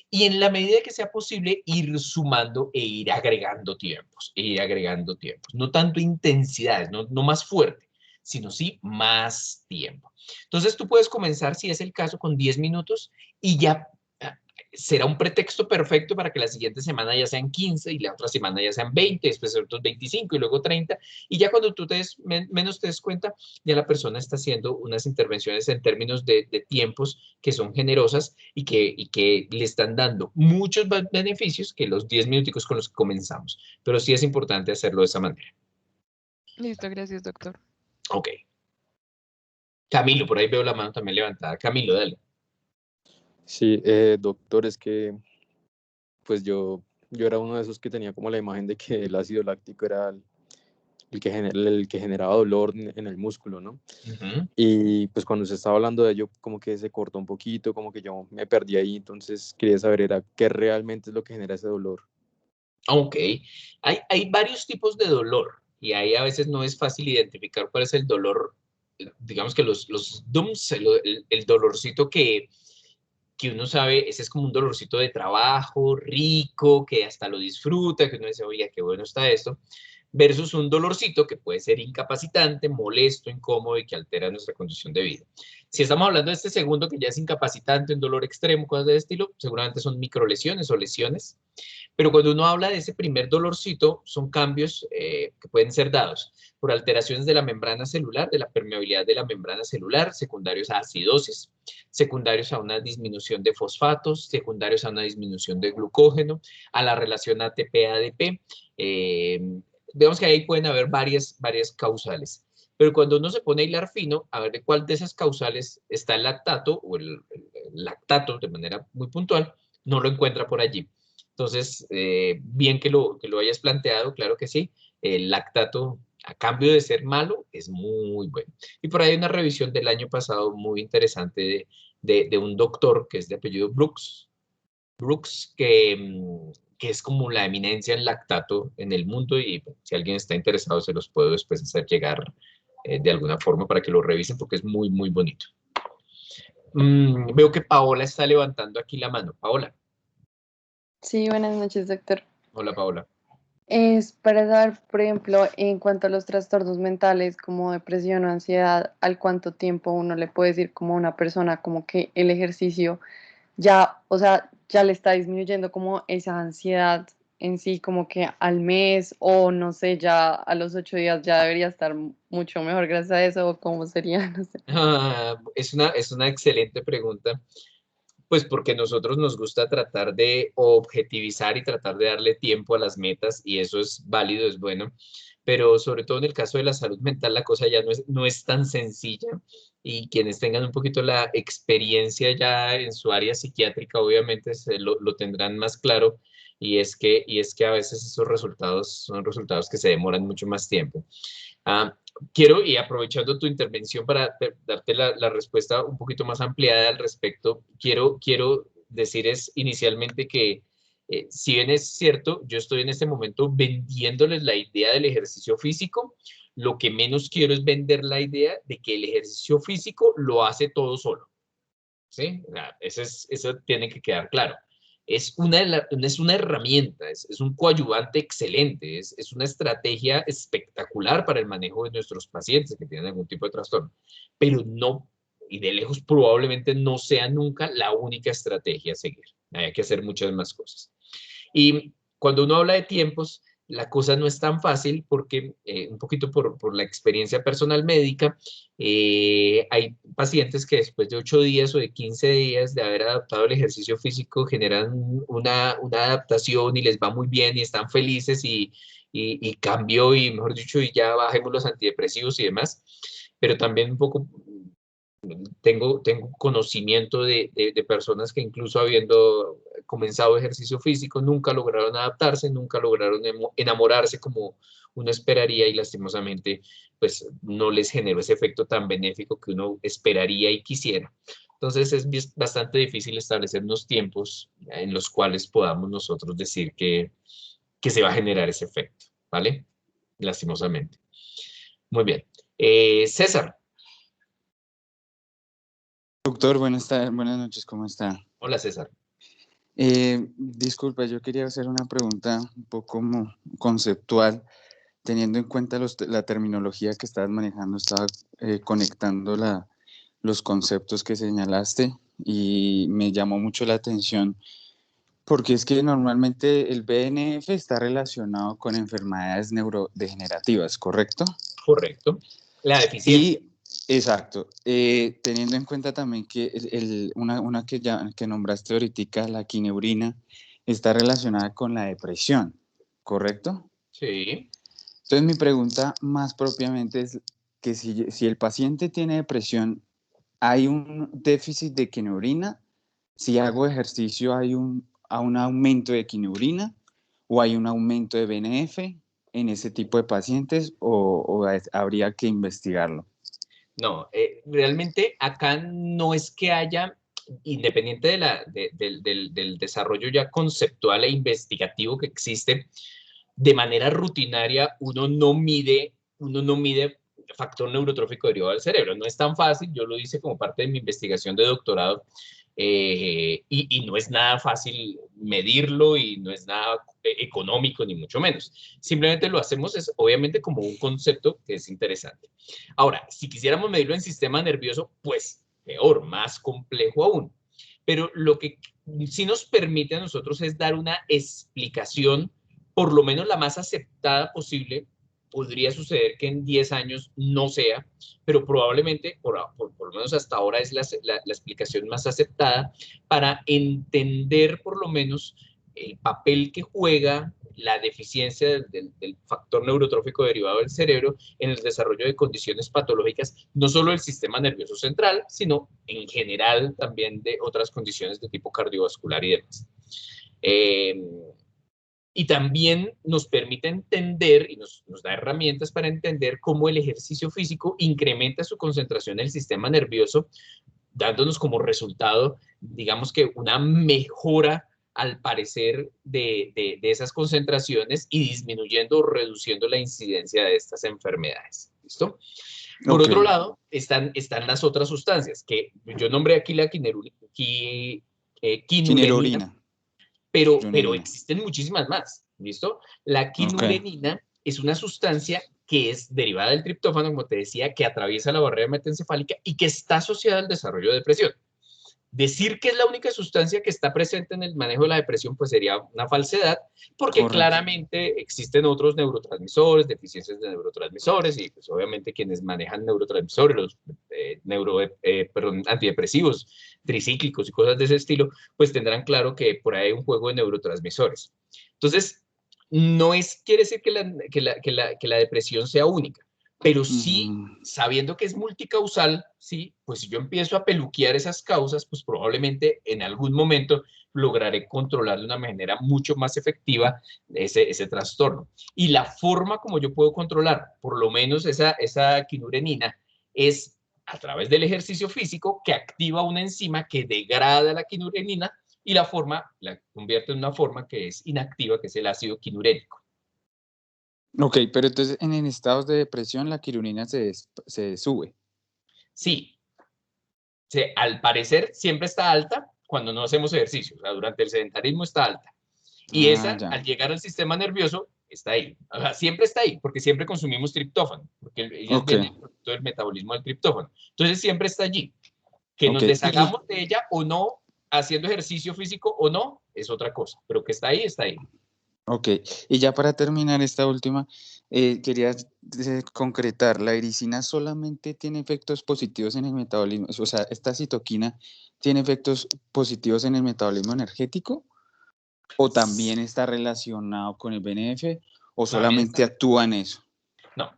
Y en la medida que sea posible, ir sumando e ir agregando tiempos, e ir agregando tiempos. No tanto intensidades, no más fuerte, sino sí más tiempo. Entonces tú puedes comenzar, si es el caso, con 10 minutos y ya será un pretexto perfecto para que la siguiente semana ya sean 15 y la otra semana ya sean 20, después otros 25 y luego 30. Y ya cuando tú menos te des cuenta, ya la persona está haciendo unas intervenciones en términos de tiempos que son generosas y que le están dando muchos beneficios que los 10 minuticos con los que comenzamos. Pero sí es importante hacerlo de esa manera. Listo, gracias, doctor. Ok. Camilo, por ahí veo la mano también levantada. Camilo, dale. Sí, doctor, es que pues yo yo era uno de esos que tenía como la imagen de que el ácido láctico era el que generaba dolor en el músculo, ¿no? Ujú. Y pues cuando se estaba hablando de ello, como que se cortó un poquito, como que yo me perdí ahí, entonces quería saber era qué realmente es lo que genera ese dolor. Ok, hay varios tipos de dolor y ahí a veces no es fácil identificar cuál es el dolor, digamos que los DUMS, el dolorcito que uno sabe, ese es como un dolorcito de trabajo, rico, que hasta lo disfruta, que uno dice, oye, qué bueno está esto, versus un dolorcito que puede ser incapacitante, molesto, incómodo y que altera nuestra condición de vida. Si estamos hablando de este segundo que ya es incapacitante, un dolor extremo, cosas de estilo, seguramente son microlesiones o lesiones. Pero cuando uno habla de ese primer dolorcito, son cambios que pueden ser dados por alteraciones de la membrana celular, de la permeabilidad de la membrana celular, secundarios a acidosis, secundarios a una disminución de fosfatos, secundarios a una disminución de glucógeno, a la relación ATP-ADP. Vemos que ahí pueden haber varias causales. Pero cuando uno se pone a hilar fino, a ver de cuál de esas causales está el lactato o el lactato de manera muy puntual, no lo encuentra por allí. Entonces, bien que lo hayas planteado, claro que sí. El lactato, a cambio de ser malo, es muy bueno. Y por ahí hay una revisión del año pasado muy interesante de un doctor que es de apellido Brooks que es como la eminencia en lactato en el mundo y bueno, si alguien está interesado se los puedo después hacer llegar de alguna forma para que lo revisen porque es muy, muy bonito. Veo que Paola está levantando aquí la mano. Paola. Sí, buenas noches, doctor. Hola, Paola. Es para saber, por ejemplo, en cuanto a los trastornos mentales como depresión o ansiedad, ¿al cuánto tiempo uno le puede decir como a una persona como que el ejercicio ya, o sea, ya le está disminuyendo como esa ansiedad en sí, como que al mes o no sé, ya a los 8 días ya debería estar mucho mejor gracias a eso o cómo sería, no sé. Es una excelente pregunta, pues porque nosotros nos gusta tratar de objetivizar y tratar de darle tiempo a las metas y eso es válido, es bueno, pero sobre todo en el caso de la salud mental la cosa ya no es tan sencilla y quienes tengan un poquito la experiencia ya en su área psiquiátrica obviamente lo tendrán más claro y es que a veces esos resultados son resultados que se demoran mucho más tiempo. Ah, quiero, y aprovechando tu intervención para darte la respuesta un poquito más ampliada al respecto, quiero decir es inicialmente que si bien es cierto, yo estoy en este momento vendiéndoles la idea del ejercicio físico, lo que menos quiero es vender la idea de que el ejercicio físico lo hace todo solo. ¿Sí? O sea, eso tiene que quedar claro. Es una herramienta, es un coadyuvante excelente, es una estrategia espectacular para el manejo de nuestros pacientes que tienen algún tipo de trastorno, pero no, y de lejos probablemente no sea nunca la única estrategia a seguir. Hay que hacer muchas más cosas. Y cuando uno habla de tiempos, la cosa no es tan fácil porque, un poquito por la experiencia personal médica, hay pacientes que después de 8 días o de 15 días de haber adaptado el ejercicio físico generan una adaptación y les va muy bien y están felices y cambió y mejor dicho, y ya bajemos los antidepresivos y demás, pero también un poco tengo conocimiento de personas que incluso habiendo comenzado ejercicio físico, nunca lograron adaptarse, nunca lograron enamorarse como uno esperaría y lastimosamente pues no les generó ese efecto tan benéfico que uno esperaría y quisiera. Entonces es bastante difícil establecer unos tiempos en los cuales podamos nosotros decir que se va a generar ese efecto, ¿vale? Lastimosamente. Muy bien. César. Doctor, buenas noches, ¿cómo está? Hola, César. Disculpa, yo quería hacer una pregunta un poco como conceptual, teniendo en cuenta la terminología que estabas manejando, estaba conectando los conceptos que señalaste y me llamó mucho la atención porque es que normalmente el BNF está relacionado con enfermedades neurodegenerativas, ¿correcto? Correcto. La deficiencia. Exacto. Teniendo en cuenta también que una que nombraste ahorita, la quineurina, está relacionada con la depresión, ¿correcto? Sí. Entonces mi pregunta más propiamente es que si el paciente tiene depresión, ¿hay un déficit de quineurina? Si hago ejercicio, ¿hay un aumento de quineurina? o hay un aumento de BNF en ese tipo de pacientes o habría que investigarlo? No, realmente acá no es que haya, independiente del desarrollo ya conceptual e investigativo que existe, de manera rutinaria uno no mide factor neurotrófico derivado del cerebro. No es tan fácil, yo lo hice como parte de mi investigación de doctorado, y no es nada fácil medirlo y no es nada económico ni mucho menos. Simplemente lo hacemos es obviamente como un concepto que es interesante. Ahora, si quisiéramos medirlo en sistema nervioso, pues peor, más complejo aún. Pero lo que sí nos permite a nosotros es dar una explicación, por lo menos la más aceptada posible. Podría suceder que en 10 años no sea, pero probablemente, por lo menos hasta ahora, es la explicación más aceptada para entender por lo menos el papel que juega la deficiencia del factor neurotrófico derivado del cerebro en el desarrollo de condiciones patológicas, no solo del sistema nervioso central, sino en general también de otras condiciones de tipo cardiovascular y demás. Y también nos permite entender y nos da herramientas para entender cómo el ejercicio físico incrementa su concentración en el sistema nervioso, dándonos como resultado, digamos que una mejora al parecer de esas concentraciones y disminuyendo o reduciendo la incidencia de estas enfermedades. ¿Listo? Por otro lado, están las otras sustancias, que yo nombré aquí la quinurenina, pero existen muchísimas más, ¿listo? La quinurenina es una sustancia que es derivada del triptófano, como te decía, que atraviesa la barrera hematoencefálica y que está asociada al desarrollo de depresión. Decir que es la única sustancia que está presente en el manejo de la depresión, pues sería una falsedad, porque claramente existen otros neurotransmisores, deficiencias de neurotransmisores, y pues obviamente quienes manejan neurotransmisores, los antidepresivos, tricíclicos y cosas de ese estilo, pues tendrán claro que por ahí hay un juego de neurotransmisores. Entonces, no quiere decir que la depresión sea única, pero sí, sabiendo que es multicausal, sí, pues si yo empiezo a peluquear esas causas, pues probablemente en algún momento lograré controlar de una manera mucho más efectiva ese trastorno. Y la forma como yo puedo controlar, por lo menos esa quinurenina, es a través del ejercicio físico que activa una enzima que degrada la quinurenina y la convierte en una forma que es inactiva, que es el ácido quinurénico. Ok, pero entonces en estados de depresión la quinurenina se sube. Sí, al parecer siempre está alta cuando no hacemos ejercicio, o sea, durante el sedentarismo está alta. Y al llegar al sistema nervioso, está ahí. O sea, siempre está ahí, porque siempre consumimos triptófano, porque ella viene producto del metabolismo del triptófano. Entonces siempre está allí. Que nos deshagamos de ella o no, haciendo ejercicio físico o no, es otra cosa, pero que está ahí, está ahí. Ok, y ya para terminar esta última, quería concretar, ¿la ericina solamente tiene efectos positivos en el metabolismo? O sea, ¿esta citoquina tiene efectos positivos en el metabolismo energético? ¿O también está relacionado con el BNF? ¿O solamente actúa en eso? No,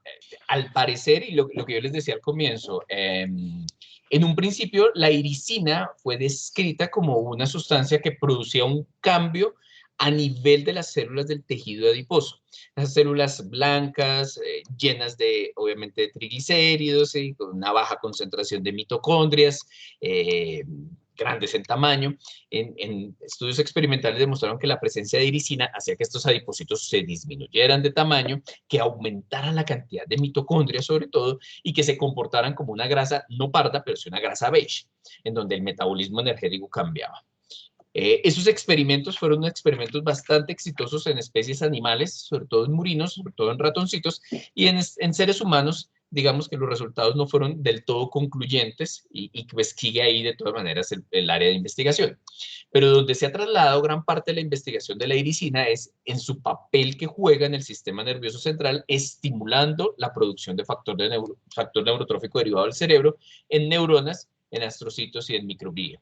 al parecer, y lo que yo les decía al comienzo, en un principio la ericina fue descrita como una sustancia que producía un cambio a nivel de las células del tejido adiposo. Las células blancas, llenas de, obviamente, de triglicéridos, con una baja concentración de mitocondrias, grandes en tamaño. En estudios experimentales demostraron que la presencia de ericina hacía que estos adipocitos se disminuyeran de tamaño, que aumentaran la cantidad de mitocondrias sobre todo, y que se comportaran como una grasa no parda, pero sí una grasa beige, en donde el metabolismo energético cambiaba. Esos experimentos fueron experimentos bastante exitosos en especies animales, sobre todo en murinos, sobre todo en ratoncitos, y en seres humanos, digamos que los resultados no fueron del todo concluyentes y pues sigue ahí de todas maneras el área de investigación. Pero donde se ha trasladado gran parte de la investigación de la ericina es en su papel que juega en el sistema nervioso central, estimulando la producción de factor neurotrófico derivado del cerebro en neuronas, en astrocitos y en microglia.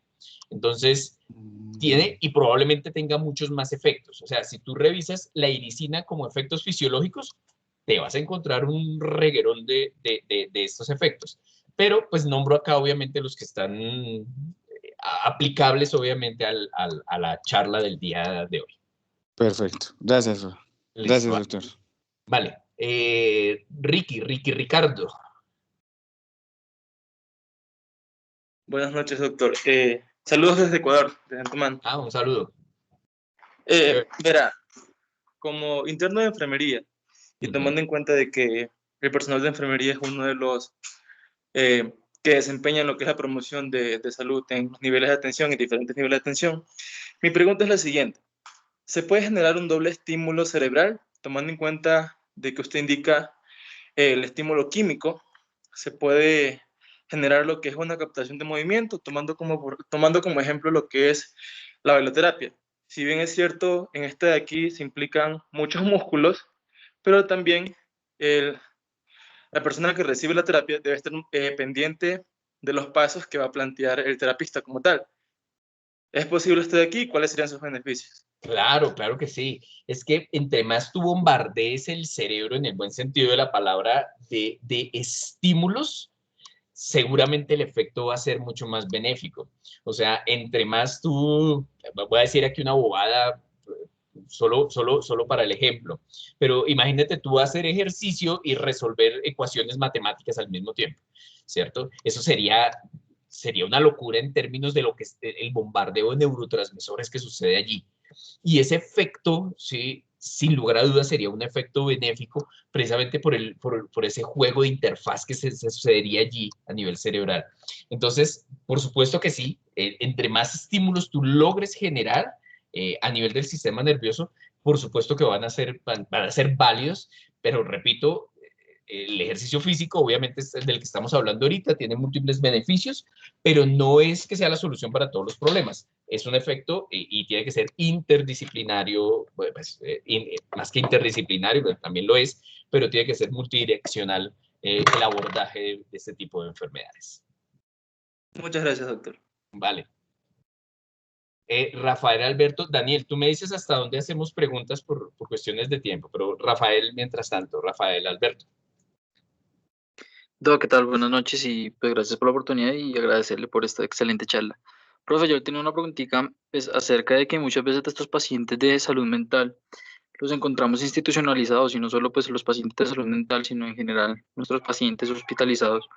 Entonces, tiene y probablemente tenga muchos más efectos. O sea, si tú revisas la ericina como efectos fisiológicos, te vas a encontrar un reguerón de estos efectos. Pero pues nombro acá obviamente los que están aplicables obviamente a la charla del día de hoy. Perfecto. Gracias, Flor. Gracias, doctor. Vale. Ricardo. Buenas noches, doctor. Saludos desde Ecuador, desde Antumán. Un saludo. Verá, como interno de enfermería, y tomando en cuenta de que el personal de enfermería es uno de los que desempeñan lo que es la promoción de salud en niveles de atención y diferentes niveles de atención, mi pregunta es la siguiente. ¿Se puede generar un doble estímulo cerebral, tomando en cuenta de que usted indica el estímulo químico? ¿Se puede generar lo que es una captación de movimiento, tomando como ejemplo lo que es la bailoterapia? Si bien es cierto, en este de aquí se implican muchos músculos, pero también la persona que recibe la terapia debe estar pendiente de los pasos que va a plantear el terapista como tal. ¿Es posible esto de aquí? ¿Cuáles serían sus beneficios? Claro, claro que sí. Es que entre más tú bombardees el cerebro, en el buen sentido de la palabra, de estímulos, seguramente el efecto va a ser mucho más benéfico. O sea, entre más tú, voy a decir aquí una bobada, solo para el ejemplo, pero imagínate tú hacer ejercicio y resolver ecuaciones matemáticas al mismo tiempo, ¿cierto? Eso sería una locura en términos de lo que es el bombardeo de neurotransmisores que sucede allí. Y ese efecto, sí, sin lugar a dudas, sería un efecto benéfico precisamente por ese juego de interfaz que se sucedería allí a nivel cerebral. Entonces, por supuesto que sí, entre más estímulos tú logres generar a nivel del sistema nervioso, por supuesto que van a ser válidos, pero repito, el ejercicio físico, obviamente es del que estamos hablando ahorita, tiene múltiples beneficios, pero no es que sea la solución para todos los problemas. Es un efecto y tiene que ser interdisciplinario, pues, más que interdisciplinario, pues, también lo es, pero tiene que ser multidireccional el abordaje de este tipo de enfermedades. Muchas gracias, doctor. Vale. Rafael Alberto, Daniel, tú me dices hasta dónde hacemos preguntas por cuestiones de tiempo, pero Rafael, mientras tanto, Rafael Alberto. Doc, ¿qué tal? Buenas noches y pues gracias por la oportunidad y agradecerle por esta excelente charla. Profe, yo tenía una preguntita pues, acerca de que muchas veces estos pacientes de salud mental los encontramos institucionalizados y no solo pues los pacientes de salud mental, sino en general nuestros pacientes hospitalizados.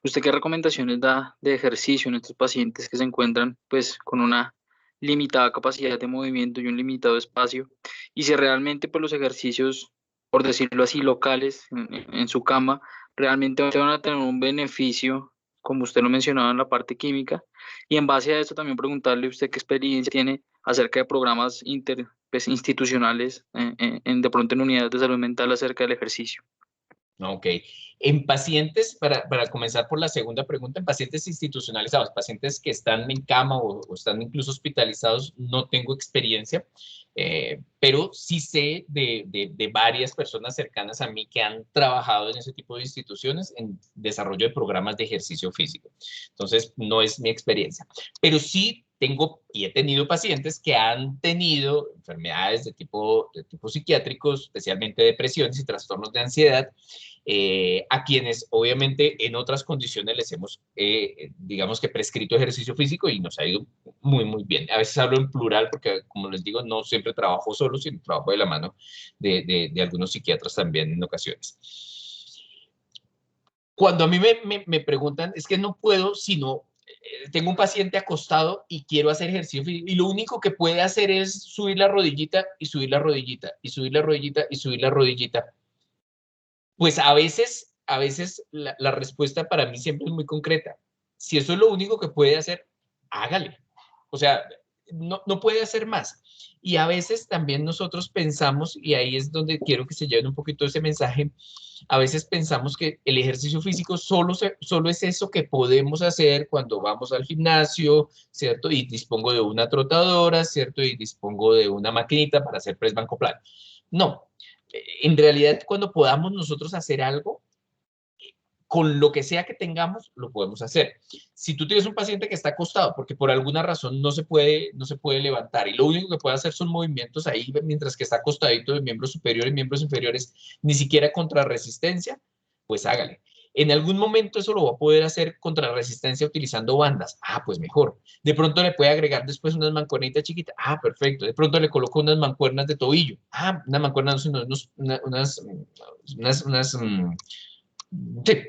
¿Usted qué recomendaciones da de ejercicio en estos pacientes que se encuentran pues con una limitada capacidad de movimiento y un limitado espacio? Y si realmente pues los ejercicios, por decirlo así, locales en su cama, realmente van a tener un beneficio, como usted lo mencionaba en la parte química, y en base a esto también preguntarle usted qué experiencia tiene acerca de programas institucionales de pronto en unidades de salud mental acerca del ejercicio. Ok. En pacientes, para comenzar por la segunda pregunta, en pacientes institucionalizados, pacientes que están en cama o están incluso hospitalizados, no tengo experiencia, pero sí sé de varias personas cercanas a mí que han trabajado en ese tipo de instituciones en desarrollo de programas de ejercicio físico. Entonces, no es mi experiencia, pero sí tengo y he tenido pacientes que han tenido enfermedades de tipo psiquiátricos, especialmente depresiones y trastornos de ansiedad, a quienes obviamente en otras condiciones les hemos, digamos que prescrito ejercicio físico y nos ha ido muy, muy bien. A veces hablo en plural porque, como les digo, no siempre trabajo solo, sino trabajo de la mano de algunos psiquiatras también en ocasiones. Cuando a mí me preguntan, es que no puedo, sino tengo un paciente acostado y quiero hacer ejercicio físico y lo único que puede hacer es subir la rodillita y subir la rodillita y subir la rodillita y subir la rodillita. Pues a veces la respuesta para mí siempre es muy concreta. Si eso es lo único que puede hacer, hágale. O sea, no puede hacer más. Y a veces también nosotros pensamos, y ahí es donde quiero que se lleven un poquito ese mensaje, a veces pensamos que el ejercicio físico solo es eso que podemos hacer cuando vamos al gimnasio, ¿cierto? Y dispongo de una trotadora, ¿cierto? Y dispongo de una maquinita para hacer press banco plano. No, en realidad cuando podamos nosotros hacer algo, con lo que sea que tengamos, lo podemos hacer. Si tú tienes un paciente que está acostado porque por alguna razón no se puede levantar y lo único que puede hacer son movimientos ahí mientras que está acostadito de miembros superiores, miembros inferiores, ni siquiera contra resistencia, pues hágale. En algún momento eso lo va a poder hacer contra resistencia utilizando bandas. Ah, pues mejor. De pronto le puede agregar después unas mancuernitas chiquitas. Ah, perfecto. De pronto le coloco unas mancuernas de tobillo. Ah, unas mancuernas, sí,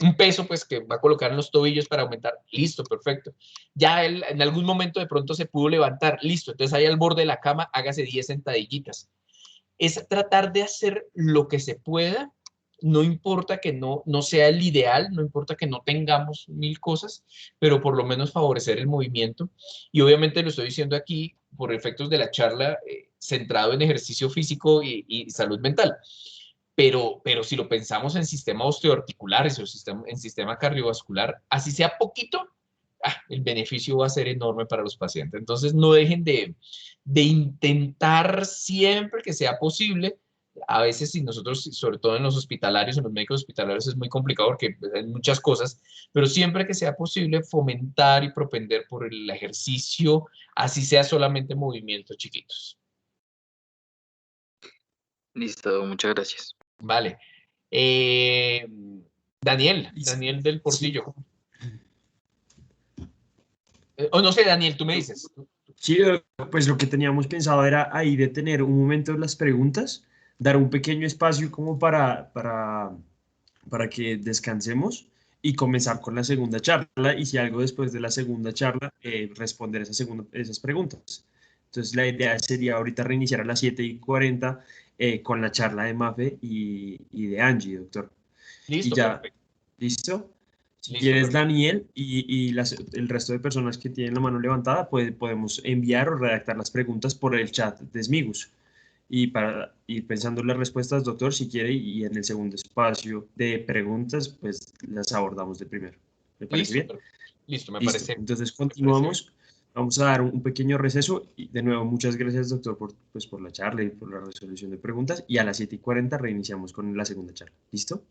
un peso pues que va a colocar en los tobillos para aumentar. Listo, perfecto. Ya él en algún momento de pronto se pudo levantar. Listo. Entonces ahí al borde de la cama hágase 10 sentadillitas. Es tratar de hacer lo que se pueda. No importa que no sea el ideal, no importa que no tengamos 1000 cosas, pero por lo menos favorecer el movimiento. Y obviamente lo estoy diciendo aquí por efectos de la charla centrado en ejercicio físico y salud mental. Pero si lo pensamos en sistema osteoarticular, en sistema cardiovascular, así sea poquito, el beneficio va a ser enorme para los pacientes. Entonces no dejen de intentar siempre que sea posible. A veces si nosotros, sobre todo en los hospitalarios, en los médicos hospitalarios es muy complicado porque hay muchas cosas, pero siempre que sea posible fomentar y propender por el ejercicio, así sea solamente movimientos chiquitos. Listo, muchas gracias. Vale. Daniel del Portillo. O no sé, Daniel, tú me dices. Sí, pues lo que teníamos pensado era ahí detener un momento las preguntas, dar un pequeño espacio como para que descansemos y comenzar con la segunda charla y si algo después de la segunda charla, responder esas preguntas. Entonces la idea sería ahorita reiniciar a las 7:40 con la charla de Mafe y de Angie, doctor. Listo, y ya, perfecto. ¿Listo? Si Listo, quieres, perfecto. Daniel y el resto de personas que tienen la mano levantada, podemos enviar o redactar las preguntas por el chat de Smigus. Y para ir pensando en las respuestas, doctor, si quiere, y en el segundo espacio de preguntas, pues las abordamos de primero. ¿Me parece Listo, bien? perfecto. Listo, me Listo. parece. Entonces Bien. continuamos. Vamos a dar un pequeño receso. Y de nuevo, muchas gracias, doctor, por la charla y por la resolución de preguntas. Y a las 7:40 reiniciamos con la segunda charla. ¿Listo?